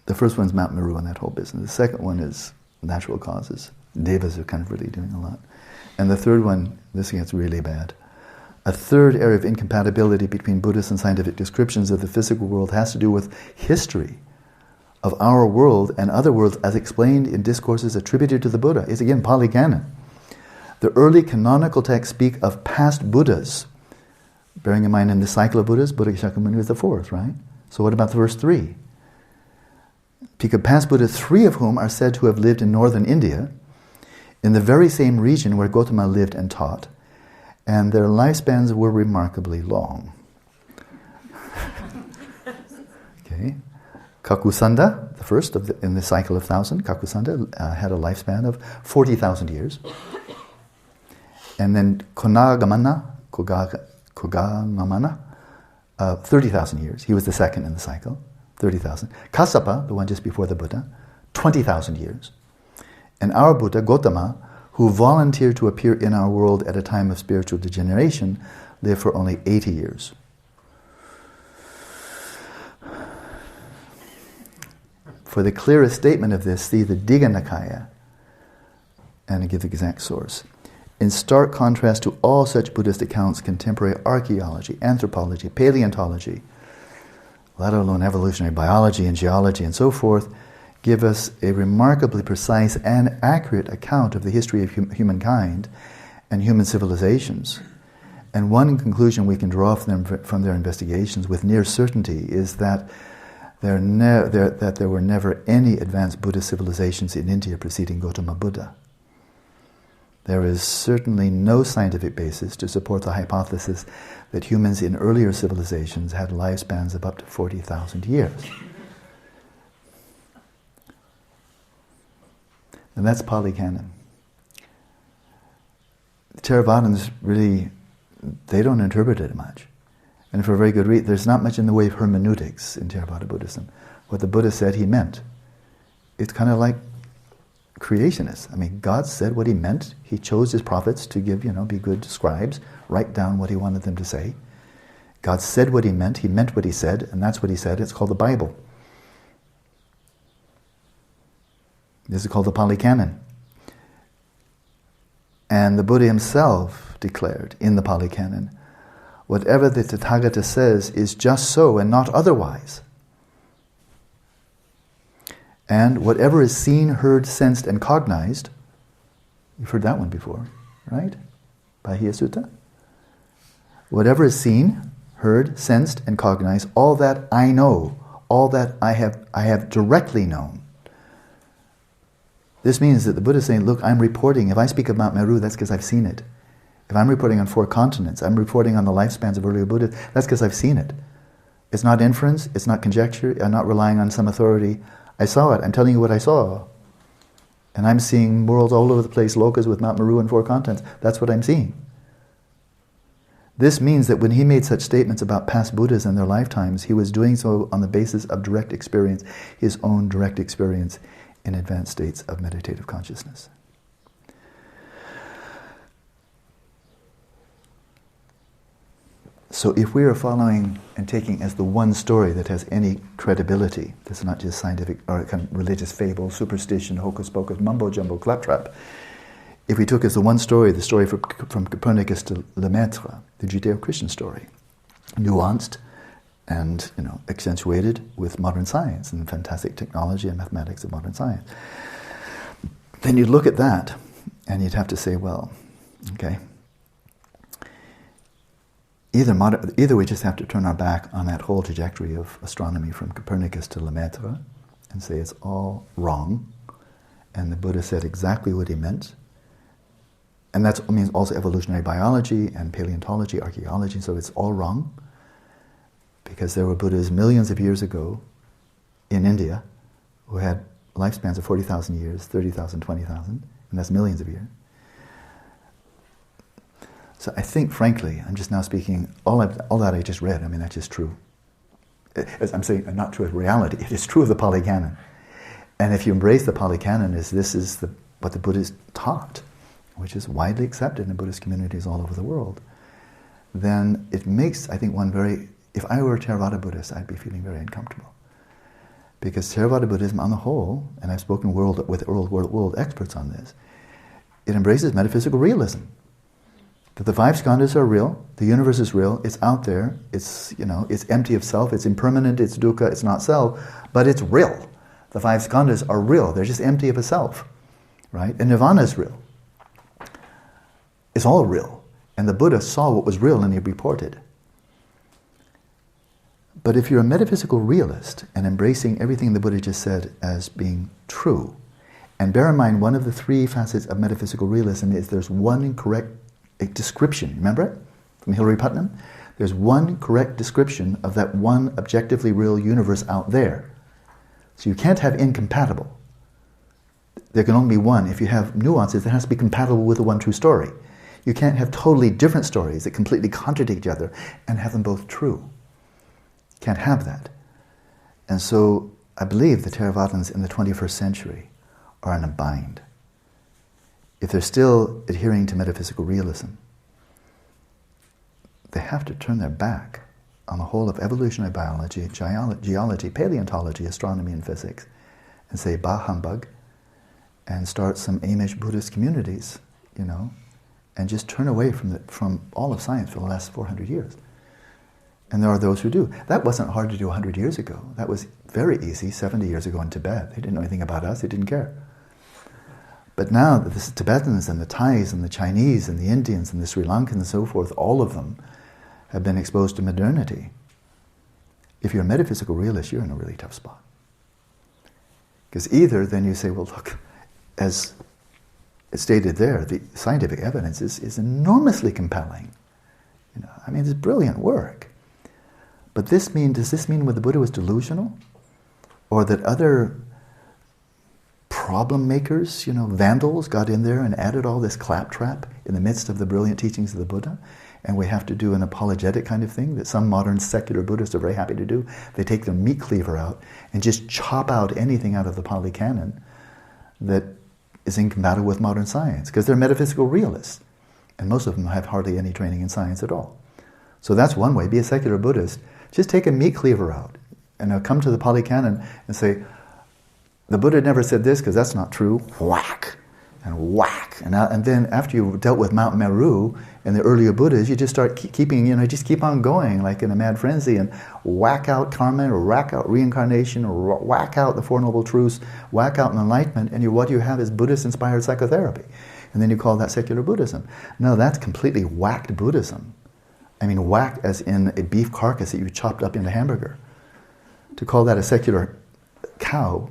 A: The first one's Mount Meru and that whole business. The second one is natural causes. Devas are kind of really doing a lot. And the third one, this gets really bad. A third area of incompatibility between Buddhist and scientific descriptions of the physical world has to do with history of our world and other worlds as explained in discourses attributed to the Buddha. It's again Pali Canon. The early canonical texts speak of past Buddhas. Bearing in mind in the cycle of Buddhas, Buddha Shakyamuni was the 4th, right? So what about the verse 3? Speak of past Buddhas, 3 of whom are said to have lived in northern India, in the very same region where Gautama lived and taught, and their lifespans were remarkably long. Okay. Kakusanda, the first in the cycle of 1,000, Kakusanda had a lifespan of 40,000 years. And then Kogamana, 30,000 years. He was the second in the cycle, 30,000. Kassapa, the one just before the Buddha, 20,000 years. And our Buddha, Gautama, who volunteered to appear in our world at a time of spiritual degeneration, lived for only 80 years. For the clearest statement of this, see the Digha Nikaya, and I give the exact source. In stark contrast to all such Buddhist accounts, contemporary archaeology, anthropology, paleontology, let alone evolutionary biology and geology and so forth, give us a remarkably precise and accurate account of the history of humankind and human civilizations. And one conclusion we can draw from their investigations with near certainty is that there were never any advanced Buddhist civilizations in India preceding Gautama Buddha. There is certainly no scientific basis to support the hypothesis that humans in earlier civilizations had lifespans of up to 40,000 years. And that's Pali Canon. The Theravadins really, they don't interpret it much. And for a very good reason. There's not much in the way of hermeneutics in Theravada Buddhism. What the Buddha said, he meant. It's kind of like creationists. I mean, God said what he meant. He chose his prophets to give, be good scribes, write down what he wanted them to say. God said what he meant what he said, and that's what he said. It's called the Bible. This is called the Pali Canon. And the Buddha himself declared in the Pali Canon, whatever the Tathagata says is just so and not otherwise. And whatever is seen, heard, sensed, and cognized, you've heard that one before, right? Bahia Sutta. Whatever is seen, heard, sensed, and cognized, all that I know, all that I have directly known. This means that the Buddha is saying, look, I'm reporting. If I speak of Mount Meru, that's because I've seen it. If I'm reporting on 4 continents, I'm reporting on the lifespans of earlier Buddhists, that's because I've seen it. It's not inference, it's not conjecture, I'm not relying on some authority. I saw it, I'm telling you what I saw. And I'm seeing worlds all over the place, lokas with Mount Meru and 4 continents. That's what I'm seeing. This means that when he made such statements about past Buddhas and their lifetimes, he was doing so on the basis of direct experience, his own direct experience in advanced states of meditative consciousness. So if we are following and taking as the one story that has any credibility, this is not just scientific or kind of religious fable, superstition, hocus pocus, mumbo jumbo, claptrap. If we took as the one story, the story from Copernicus to Lemaitre, the Judeo-Christian story, nuanced and accentuated with modern science and the fantastic technology and mathematics of modern science, then you'd look at that and you'd have to say, well, okay, either we just have to turn our back on that whole trajectory of astronomy from Copernicus to Lemaitre and say it's all wrong, and the Buddha said exactly what he meant, and that means also evolutionary biology and paleontology, archaeology, so it's all wrong, because there were Buddhas millions of years ago in India who had lifespans of 40,000 years, 30,000, 20,000, and that's millions of years. So I think, frankly, I'm just now speaking, all that I just read, I mean, that's just true. As I'm saying, not true of reality, it is true of the Pali Canon. And if you embrace the Pali Canon as this is what the Buddhists taught, which is widely accepted in Buddhist communities all over the world, then it makes, I think, one very... If I were a Theravada Buddhist, I'd be feeling very uncomfortable. Because Theravada Buddhism on the whole, and I've spoken with world experts on this, it embraces metaphysical realism. That the 5 skandhas are real, the universe is real, it's out there, it's empty of self, it's impermanent, it's dukkha, it's not self, but it's real. The 5 skandhas are real, they're just empty of a self, right? And nirvana is real. It's all real. And the Buddha saw what was real and he reported. But if you're a metaphysical realist and embracing everything the Buddha just said as being true, and bear in mind one of the 3 facets of metaphysical realism is there's one correct description, remember it? From Hilary Putnam? There's one correct description of that one objectively real universe out there. So you can't have incompatible. There can only be one. If you have nuances, it has to be compatible with the one true story. You can't have totally different stories that completely contradict each other and have them both true. Can't have that. And so I believe the Theravadins in the 21st century are in a bind. If they're still adhering to metaphysical realism, they have to turn their back on the whole of evolutionary biology, geology, paleontology, astronomy, and physics, and say, bah humbug, and start some Amish Buddhist communities, and just turn away from all of science for the last 400 years. And there are those who do. That wasn't hard to do 100 years ago. That was very easy 70 years ago in Tibet. They didn't know anything about us, they didn't care. But now the Tibetans and the Thais and the Chinese and the Indians and the Sri Lankans and so forth, all of them have been exposed to modernity. If you're a metaphysical realist, you're in a really tough spot. Because either then you say, well, look, as it's stated there, the scientific evidence is enormously compelling. It's brilliant work. But does this mean that the Buddha was delusional? Or that other problem makers, vandals, got in there and added all this claptrap in the midst of the brilliant teachings of the Buddha? And we have to do an apologetic kind of thing that some modern secular Buddhists are very happy to do. They take their meat cleaver out and just chop out anything out of the Pali Canon that is incompatible with modern science, because they're metaphysical realists. And most of them have hardly any training in science at all. So that's one way. Be a secular Buddhist. Just take a meat cleaver out and come to the Pali Canon and say, the Buddha never said this because that's not true. Whack! And whack! And then after you've dealt with Mount Meru and the earlier Buddhas, you just start keep on going like in a mad frenzy and whack out karma or whack out reincarnation or whack out the Four Noble Truths, whack out enlightenment, and what you have is Buddhist-inspired psychotherapy. And then you call that secular Buddhism. No, that's completely whacked Buddhism. Whack as in a beef carcass that you chopped up into hamburger. To call that a secular cow,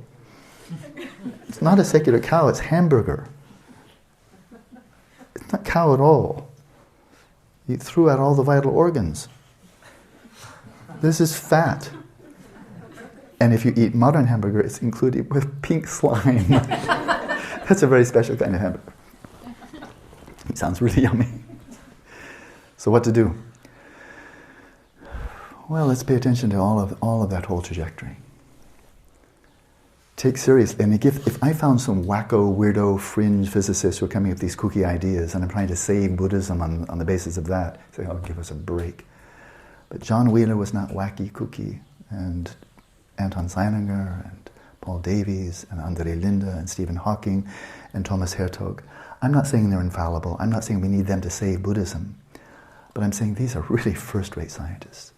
A: it's not a secular cow, it's hamburger. It's not cow at all. You threw out all the vital organs. This is fat. And if you eat modern hamburger, it's included with pink slime. That's a very special kind of hamburger. It sounds really yummy. So what to do? Well, let's pay attention to all of that whole trajectory. Take seriously, and if I found some wacko, weirdo, fringe physicists who are coming up with these kooky ideas, and I'm trying to save Buddhism on the basis of that, say, oh, give us a break. But John Wheeler was not wacky, kooky, and Anton Seininger, and Paul Davies, and Andre Linde, and Stephen Hawking, and Thomas Hertog. I'm not saying they're infallible. I'm not saying we need them to save Buddhism. But I'm saying these are really first-rate scientists.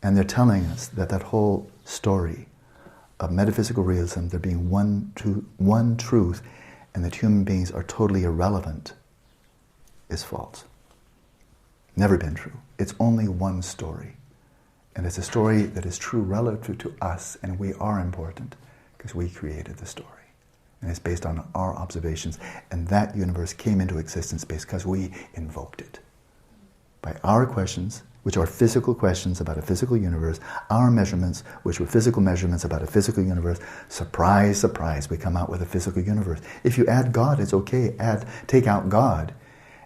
A: And they're telling us that whole story of metaphysical realism, there being one truth, and that human beings are totally irrelevant, is false. Never been true. It's only one story. And it's a story that is true relative to us, and we are important, because we created the story. And it's based on our observations, and that universe came into existence because we invoked it. By our questions, which are physical questions about a physical universe, our measurements, which were physical measurements about a physical universe, surprise, surprise, we come out with a physical universe. If you add God, it's okay. Take out God,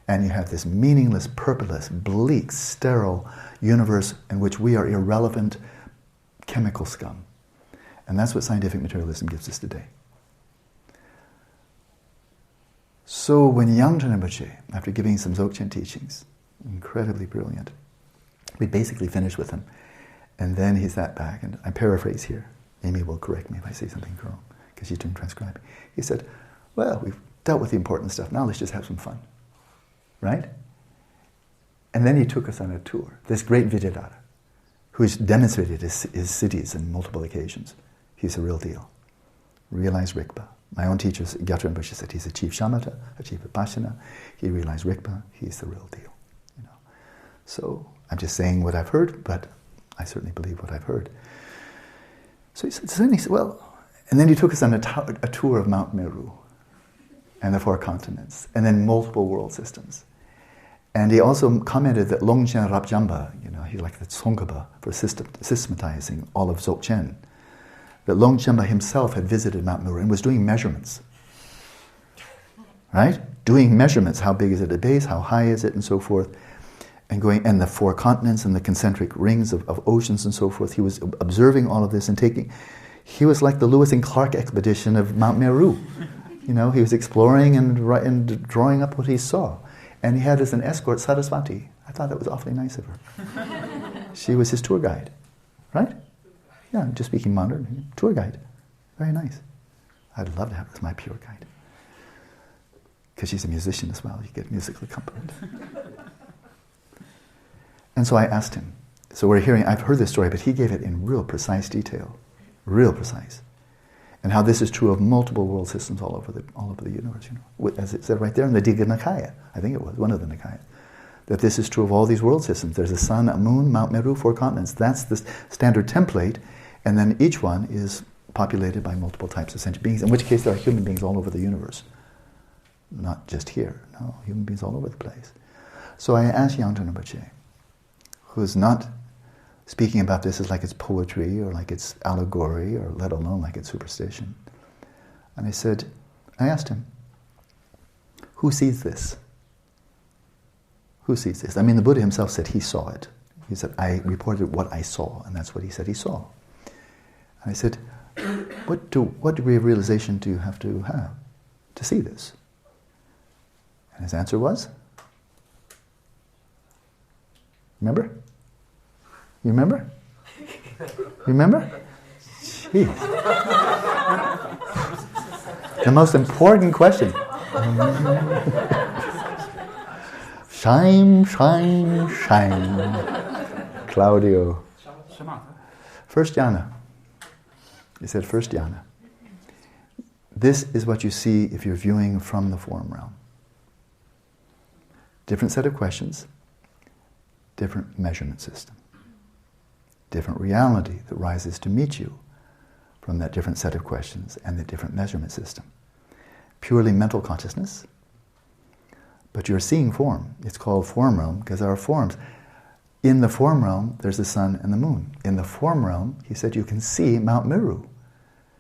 A: and you have this meaningless, purposeless, bleak, sterile universe in which we are irrelevant chemical scum. And that's what scientific materialism gives us today. So when Yangchen Rinpoche, after giving some Dzogchen teachings, incredibly brilliant, we basically finished with him. And then he sat back, and I paraphrase here. Amy will correct me if I say something wrong, because she's doing transcribing. He said, well, we've dealt with the important stuff. Now let's just have some fun. Right? And then he took us on a tour. This great Vidyadhara, who's demonstrated his siddhis on multiple occasions. He's a real deal. Realized Rigpa. My own teacher, Gyatso Rinpoche, said he's a chief Shamatha, a chief Vipashyana. He realized Rigpa. He's the real deal. So I'm just saying what I've heard, but I certainly believe what I've heard. So he said, well, and then he took us on a tour of Mount Meru and the 4 continents, and then multiple world systems. And he also commented that Longchen Rabjamba, he like the Tsongkhapa for systematizing all of Dzogchen, that Longchenpa himself had visited Mount Meru and was doing measurements. Right? Doing measurements. How big is it at base? How high is it? And so forth. And the 4 continents and the concentric rings of oceans and so forth. He was observing all of this and He was like the Lewis and Clark expedition of Mount Meru. You know, he was exploring and drawing up what he saw. And he had as an escort Saraswati. I thought that was awfully nice of her. She was his tour guide, right? Yeah, I'm just speaking modern. Tour guide. Very nice. I'd love to have her as my pure guide. Because she's a musician as well. You get musical accompaniment. And so I asked him. So I've heard this story, but he gave it in real precise detail. Real precise. And how this is true of multiple world systems all over the universe, you know. As it said right there in the Digha Nikaya, I think it was, one of the Nikayas, that this is true of all these world systems. There's a sun, a moon, Mount Meru, 4 continents. That's the standard template, and then each one is populated by multiple types of sentient beings, in which case there are human beings all over the universe. Not just here, no, human beings all over the place. So I asked Yangtze Rinpoche, who's not speaking about this as like it's poetry or like it's allegory or let alone like it's superstition. And I asked him, who sees this? Who sees this? I mean, the Buddha himself said he saw it. He said, I reported what I saw, and that's what he said he saw. And I said, what degree of realization do you have to see this? And his answer was, remember? You remember? You remember? Jeez. The most important question. Shine, shine, shine. Claudio.
B: Shamatha.
A: First jhana. He said first jhana. This is what you see if you're viewing from the form realm. Different set of questions, different measurement system. Different reality that rises to meet you from that different set of questions and the different measurement system. Purely mental consciousness, but you're seeing form. It's called form realm because there are forms. In the form realm, there's the sun and the moon. In the form realm, he said, you can see Mount Meru.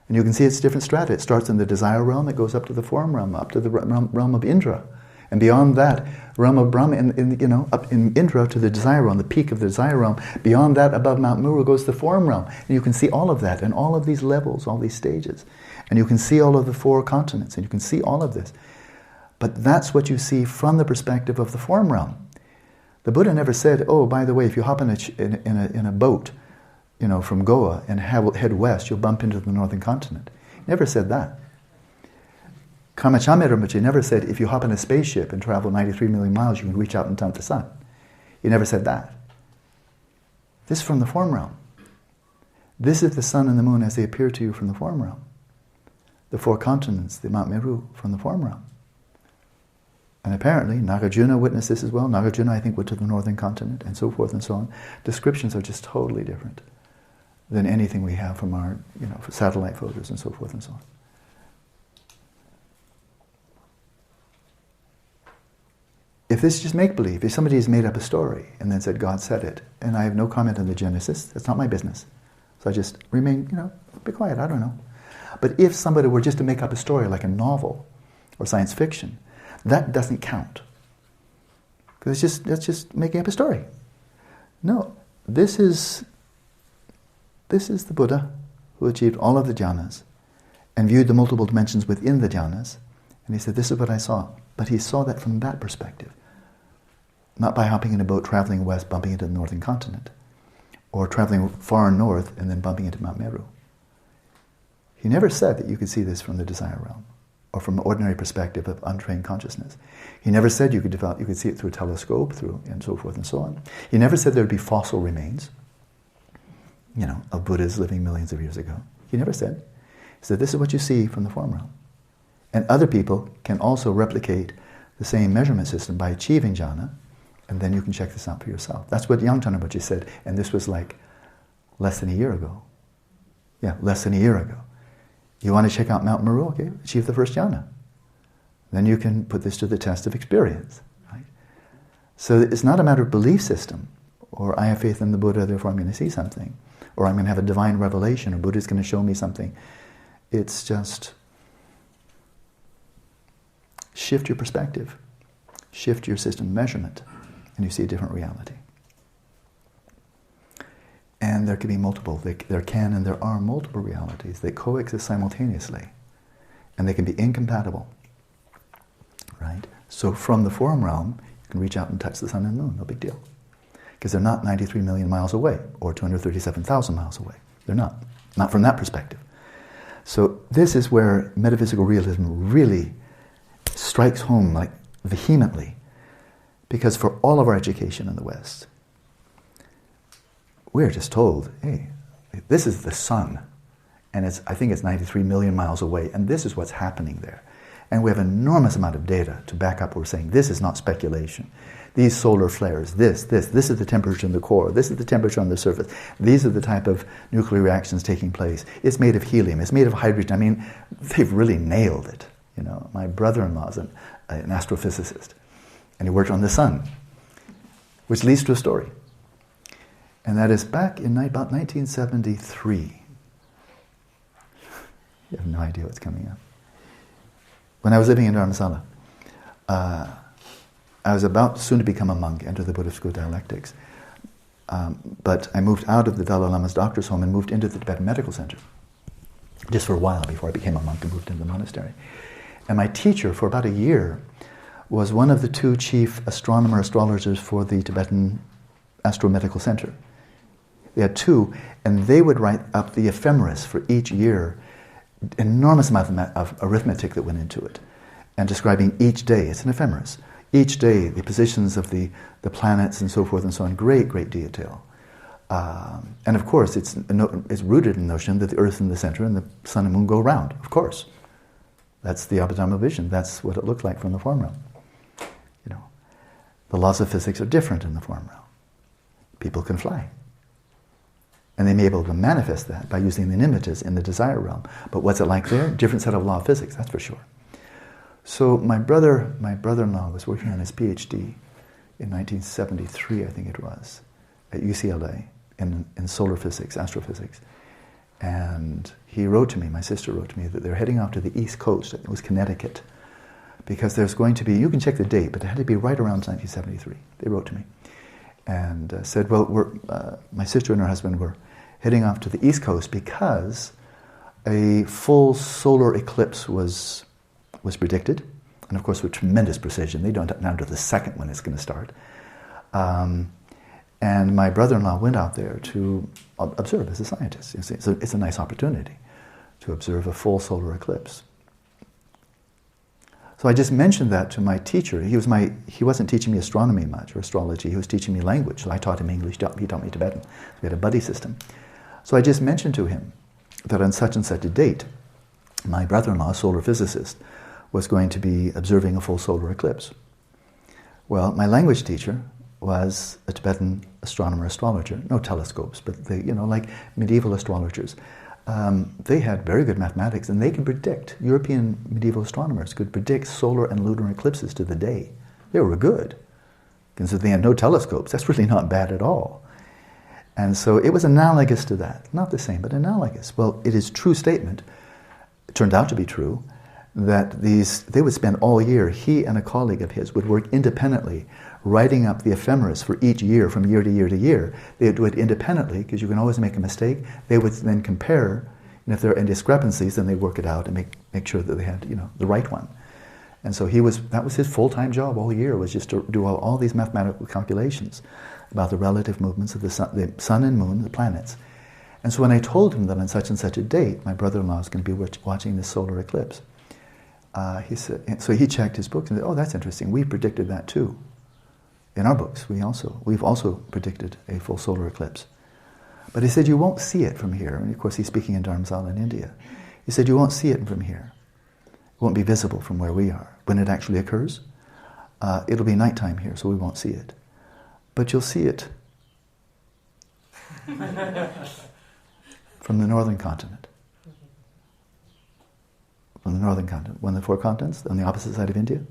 A: And you can see its different strata. It starts in the desire realm, it goes up to the form realm, up to the realm of Indra. And beyond that, realm of Brahma, up in Indra to the desire realm, the peak of the desire realm. Beyond that, above Mount Meru, goes the form realm. And you can see all of that, and all of these levels, all these stages. And you can see all of the 4 continents, and you can see all of this. But that's what you see from the perspective of the form realm. The Buddha never said, oh, by the way, if you hop in a boat, from Goa and head west, you'll bump into the northern continent. He never said that. Karma Chagmé never said, if you hop in a spaceship and travel 93 million miles, you can reach out and touch the sun. He never said that. This is from the form realm. This is the sun and the moon as they appear to you from the form realm. The 4 continents, the Mount Meru, from the form realm. And apparently, Nagarjuna witnessed this as well. Nagarjuna, I think, went to the northern continent, and so forth and so on. Descriptions are just totally different than anything we have from our, satellite photos and so forth and so on. If this is just make-believe, if somebody has made up a story and then said God said it, and I have no comment on the Genesis, that's not my business. So I just remain, be quiet, I don't know. But if somebody were just to make up a story like a novel or science fiction, that doesn't count. Because that's just making up a story. No, this is the Buddha who achieved all of the jhanas and viewed the multiple dimensions within the jhanas, and he said, this is what I saw. But he saw that from that perspective. Not by hopping in a boat, traveling west, bumping into the northern continent. Or traveling far north and then bumping into Mount Meru. He never said that you could see this from the desire realm, or from an ordinary perspective of untrained consciousness. He never said you could see it through a telescope, and so forth and so on. He never said there would be fossil remains, of Buddhas living millions of years ago. He never said. He said, this is what you see from the form realm. And other people can also replicate the same measurement system by achieving jhana, and then you can check this out for yourself. That's what Yangtze Rinpoche said, and this was like less than a year ago. Yeah, less than a year ago. You want to check out Mount Meru? Okay, achieve the first jhana. Then you can put this to the test of experience. Right? So it's not a matter of belief system, or I have faith in the Buddha, therefore I'm going to see something, or I'm going to have a divine revelation, or Buddha's going to show me something. It's just shift your perspective, shift your system of measurement, and you see a different reality. And there can be multiple. There can and there are multiple realities. They coexist simultaneously, and they can be incompatible. Right? So from the form realm, you can reach out and touch the sun and moon. No big deal, because they're not 93 million miles away or 237,000 miles away. They're not from that perspective. So this is where metaphysical realism really strikes home like vehemently, because for all of our education in the West, we're just told, hey, this is the sun, and I think it's 93 million miles away, and this is what's happening there. And we have an enormous amount of data to back up what we're saying. This is not speculation. These solar flares, this is the temperature in the core, this is the temperature on the surface, these are the type of nuclear reactions taking place. It's made of helium, it's made of hydrogen. I mean, they've really nailed it. You know, my brother-in-law is an astrophysicist, and he worked on the sun, which leads to a story. And that is back in about 1973. You have no idea what's coming up. When I was living in Dharamsala, I was about soon to become a monk, enter the Buddhist school of dialectics. But I moved out of the Dalai Lama's doctor's home and moved into the Tibetan Medical Center, just for a while before I became a monk and moved into the monastery. And my teacher for about a year was one of the two chief astrologers for the Tibetan Astromedical Center. They had two, and they would write up the ephemeris for each year, enormous amount of arithmetic that went into it, and describing each day. It's an ephemeris. Each day, the positions of the planets and so forth and so on, great detail. And of course, it's rooted in the notion that the Earth in the center and the sun and moon go around, of course. That's the Abhidharma vision. That's what it looked like from the form realm. You know, the laws of physics are different in the form realm. People can fly. And they may be able to manifest that by using the nimittas in the desire realm. But what's it like there? Different set of law of physics, that's for sure. So my brother-in-law was working on his PhD in 1973, I think it was, at UCLA in solar physics, astrophysics. And he wrote to me, my sister wrote to me, that they're heading off to the East Coast, it was Connecticut, because there's going to be, you can check the date, but it had to be right around 1973. They wrote to me and said, well, my sister and her husband were heading off to the East Coast because a full solar eclipse was predicted, and of course with tremendous precision. They don't know to the second when it's going to start. And my brother-in-law went out there to observe as a scientist. It's a nice opportunity to observe a full solar eclipse. So I just mentioned that to my teacher. He wasn't teaching me astronomy much or astrology. He was teaching me language. So I taught him English. He taught me Tibetan. We had a buddy system. So I just mentioned to him that on such and such a date, my brother-in-law, a solar physicist, was going to be observing a full solar eclipse. Well, my language teacher was a Tibetan astronomer-astrologer, no telescopes, but they, like medieval astrologers. They had very good mathematics, and they could predict, European medieval astronomers could predict solar and lunar eclipses to the day. They were good. Considering they had no telescopes, that's really not bad at all. And so it was analogous to that. Not the same, but analogous. Well, it is a true statement, it turned out to be true, that they would spend all year, he and a colleague of his would work independently, writing up the ephemeris for each year, from year to year to year. They would do it independently, because you can always make a mistake. They would then compare, and if there are any discrepancies, then they work it out and make sure that they had, the right one. And so that was his full-time job all year, was just to do all these mathematical calculations about the relative movements of the sun and moon, the planets. And so when I told him that on such and such a date, my brother-in-law was going to be watching this solar eclipse, he said, so he checked his books and said, oh, that's interesting. We predicted that too. In our books, we've also predicted a full solar eclipse. But he said, you won't see it from here. And of course, he's speaking in Dharamsala in India. He said, you won't see it from here. It won't be visible from where we are. When it actually occurs, it'll be nighttime here, so we won't see it. But you'll see it from the northern continent. From the northern continent. One of the four continents, on the opposite side of India.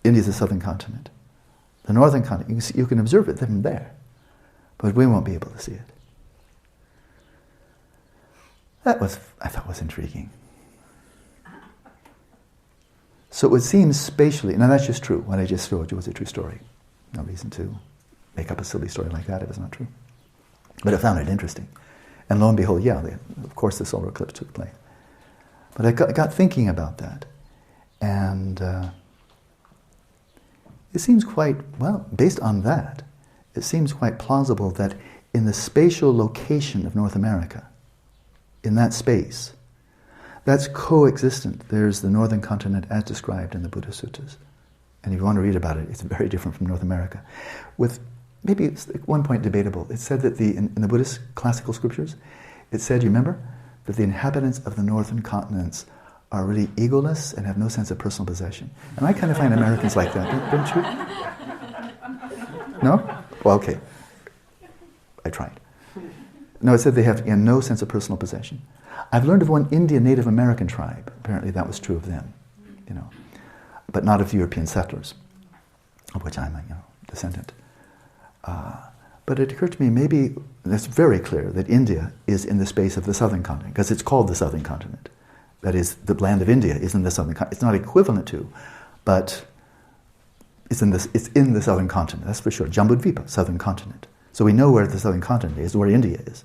A: India is the southern continent. The northern continent, you can observe it from there, but we won't be able to see it. That I thought was intriguing. So it seems spatially, now that's just true. What I just showed you was a true story. No reason to make up a silly story like that if it's not true. But I found it interesting. And lo and behold, of course the solar eclipse took place. But I got thinking about that. And it seems quite, based on that, it seems quite plausible that in the spatial location of North America, in that space, that's coexistent. There's the northern continent as described in the Buddha Suttas. And if you want to read about it, it's very different from North America. With maybe it's at one point debatable. It said that in the Buddhist classical scriptures, it said, you remember, that the inhabitants of the northern continents are really egoless and have no sense of personal possession. And I kind of find Americans like that, don't you? No? Well, okay. I tried. No, it said they have no sense of personal possession. I've learned of one Indian Native American tribe. Apparently that was true of them, but not of the European settlers, of which I'm a descendant. But it occurred to me, maybe it's very clear that India is in the space of the southern continent, because it's called the southern continent. That is, the land of India is in the southern continent. It's not equivalent to, but it's in the southern continent, that's for sure. Jambudvipa, southern continent. So we know where the southern continent is, where India is.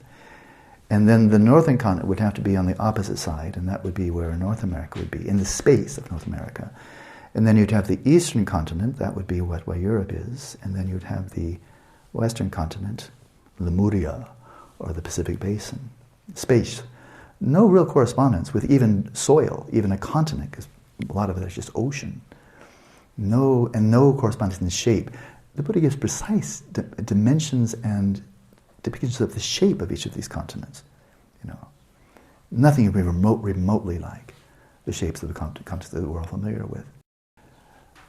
A: And then the northern continent would have to be on the opposite side, and that would be where North America would be, in the space of North America. And then you'd have the eastern continent, that would be where Europe is, and then you'd have the western continent, Lemuria, or the Pacific Basin. Space. No real correspondence with even soil, even a continent, because a lot of it is just ocean. No correspondence in shape. The Buddha gives precise dimensions and depictions of the shape of each of these continents. Nothing would be remotely like the shapes of the continents that we're all familiar with.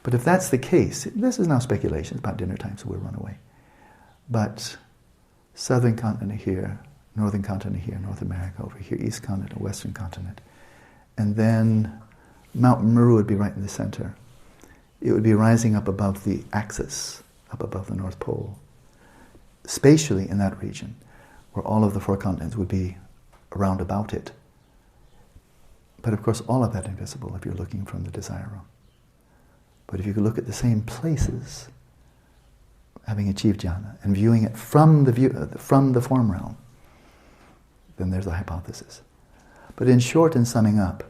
A: But if that's the case, this is now speculation, it's about dinner time, so we'll run away. But southern continent here, northern continent here, North America over here, east continent, western continent. And then Mount Meru would be right in the center. It would be rising up above the axis, up above the North Pole. Spatially in that region, where all of the four continents would be around about it. But of course all of that invisible if you're looking from the desire realm. But if you could look at the same places, having achieved jhana, and viewing it from the form realm, then there's a hypothesis. But in short and summing up,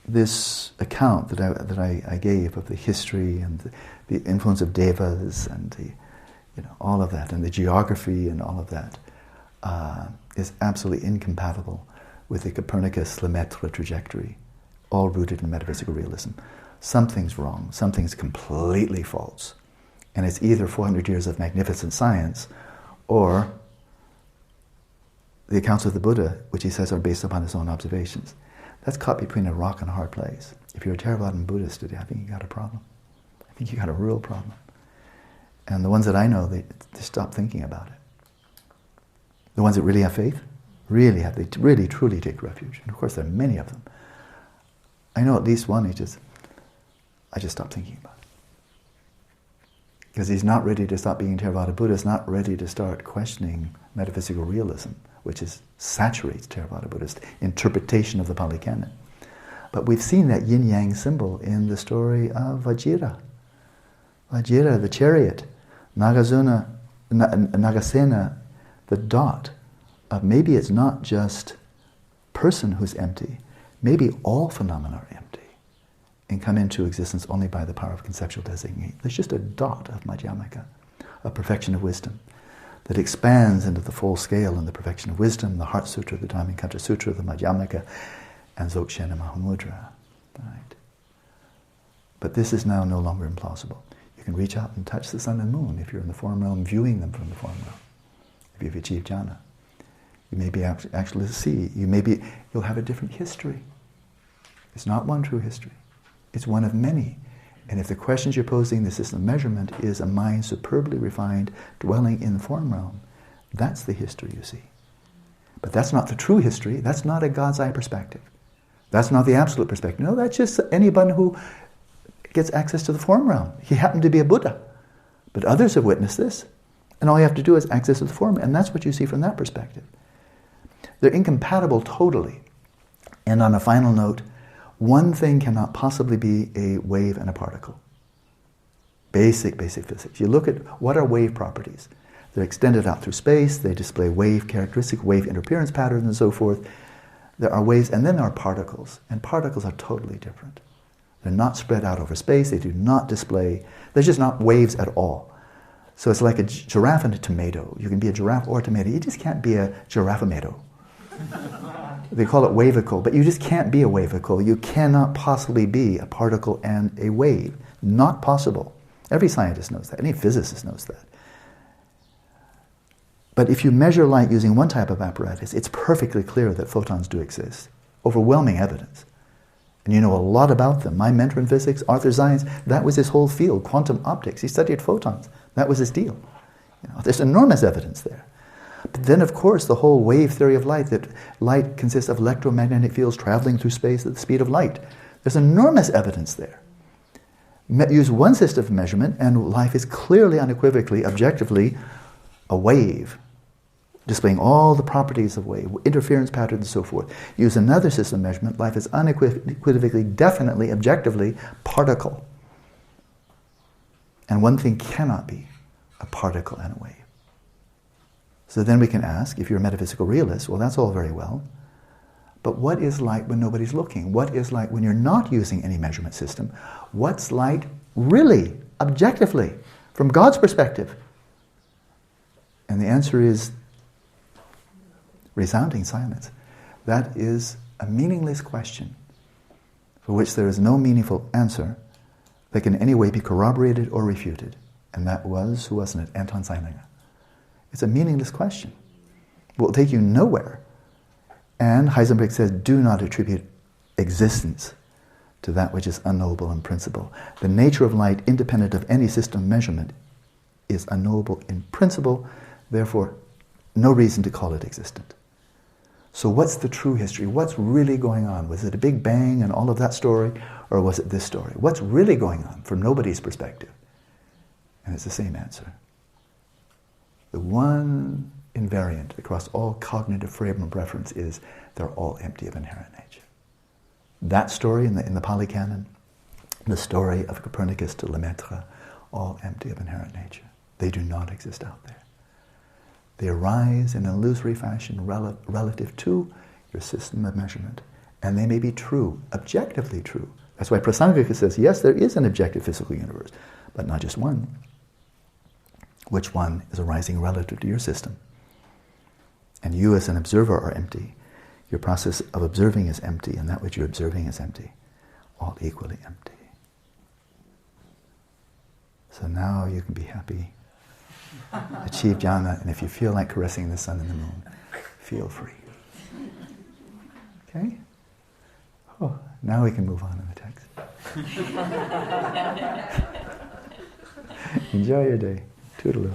A: this account that I gave of the history and the influence of devas and all of that, and the geography and all of that, is absolutely incompatible with the Copernicus Lemaitre trajectory, all rooted in metaphysical realism. Something's wrong, something's completely false. And it's either 400 years of magnificent science, or the accounts of the Buddha, which he says are based upon his own observations. That's caught between a rock and a hard place. If you're a Theravadan Buddhist today, I think you got a problem. I think you got a real problem. And the ones that I know, they stop thinking about it. The ones that really have faith, they really truly take refuge. And of course there are many of them. I know at least one, I just stopped thinking about it. Because he's not ready to stop being a Theravada Buddhist, not ready to start questioning metaphysical realism, which saturates Theravada Buddhist interpretation of the Pali Canon. But we've seen that yin-yang symbol in the story of Vajira. Vajira, the chariot, Nagasena, the dot of maybe it's not just person who's empty, maybe all phenomena are empty and come into existence only by the power of conceptual designate. There's just a dot of Madhyamaka, a perfection of wisdom, that expands into the full scale in the perfection of wisdom, the Heart Sutra, the Dhammakantra Sutra, the Madhyamaka, and Dzogchen and Mahamudra. Right? But this is now no longer implausible. You can reach out and touch the sun and moon if you're in the form realm, viewing them from the form realm. If you've achieved jhana, you may be actually see. You'll have a different history. It's not one true history. It's one of many. And if the questions you're posing, the system of measurement, is a mind superbly refined, dwelling in the form realm, that's the history you see. But that's not the true history. That's not a God's eye perspective. That's not the absolute perspective. No, that's just anyone who gets access to the form realm. He happened to be a Buddha. But others have witnessed this. And all you have to do is access to the form, and that's what you see from that perspective. They're incompatible totally. And on a final note, one thing cannot possibly be a wave and a particle. Basic physics. You look at what are wave properties. They're extended out through space, they display wave characteristic, wave interference patterns and so forth. There are waves, and then there are particles, and particles are totally different. They're not spread out over space, they do not display, they're just not waves at all. So it's like a giraffe and a tomato. You can be a giraffe or a tomato, you just can't be a giraffe-a-mato. They call it wavicle, but you just can't be a wavicle. You cannot possibly be a particle and a wave. Not possible. Every scientist knows that, any physicist knows that. But if you measure light using one type of apparatus, it's perfectly clear that photons do exist. Overwhelming evidence. And you know a lot about them. My mentor in physics, Arthur Science, that was his whole field, quantum optics. He studied photons. That was his deal. There's enormous evidence there. But then, of course, the whole wave theory of light, that light consists of electromagnetic fields traveling through space at the speed of light. There's enormous evidence there. Use one system of measurement, and life is clearly, unequivocally, objectively a wave, displaying all the properties of wave, interference patterns and so forth. Use another system of measurement, life is unequivocally, definitely, objectively particle. And one thing cannot be a particle and a wave. So then we can ask, if you're a metaphysical realist, well, that's all very well, but what is light when nobody's looking? What is light when you're not using any measurement system? What's light really, objectively, from God's perspective? And the answer is resounding silence. That is a meaningless question for which there is no meaningful answer that can in any way be corroborated or refuted. And that was, who wasn't it? Anton Zeilinger. It's a meaningless question. It will take you nowhere. And Heisenberg says, do not attribute existence to that which is unknowable in principle. The nature of light, independent of any system of measurement, is unknowable in principle, therefore no reason to call it existent. So what's the true history? What's really going on? Was it a big bang and all of that story, or was it this story? What's really going on from nobody's perspective? And it's the same answer. The one invariant across all cognitive frame of reference is they're all empty of inherent nature. That story in the Pali Canon, the story of Copernicus to Lemaitre, all empty of inherent nature. They do not exist out there. They arise in an illusory fashion relative to your system of measurement. And they may be true, objectively true. That's why Prasangika says, yes, there is an objective physical universe, but not just one. Which one is arising relative to your system? And you as an observer are empty. Your process of observing is empty, and that which you're observing is empty. All equally empty. So now you can be happy. Achieve jhana, and if you feel like caressing the sun and the moon, feel free. Okay? Oh, now we can move on in the text. Enjoy your day. Toodaloo.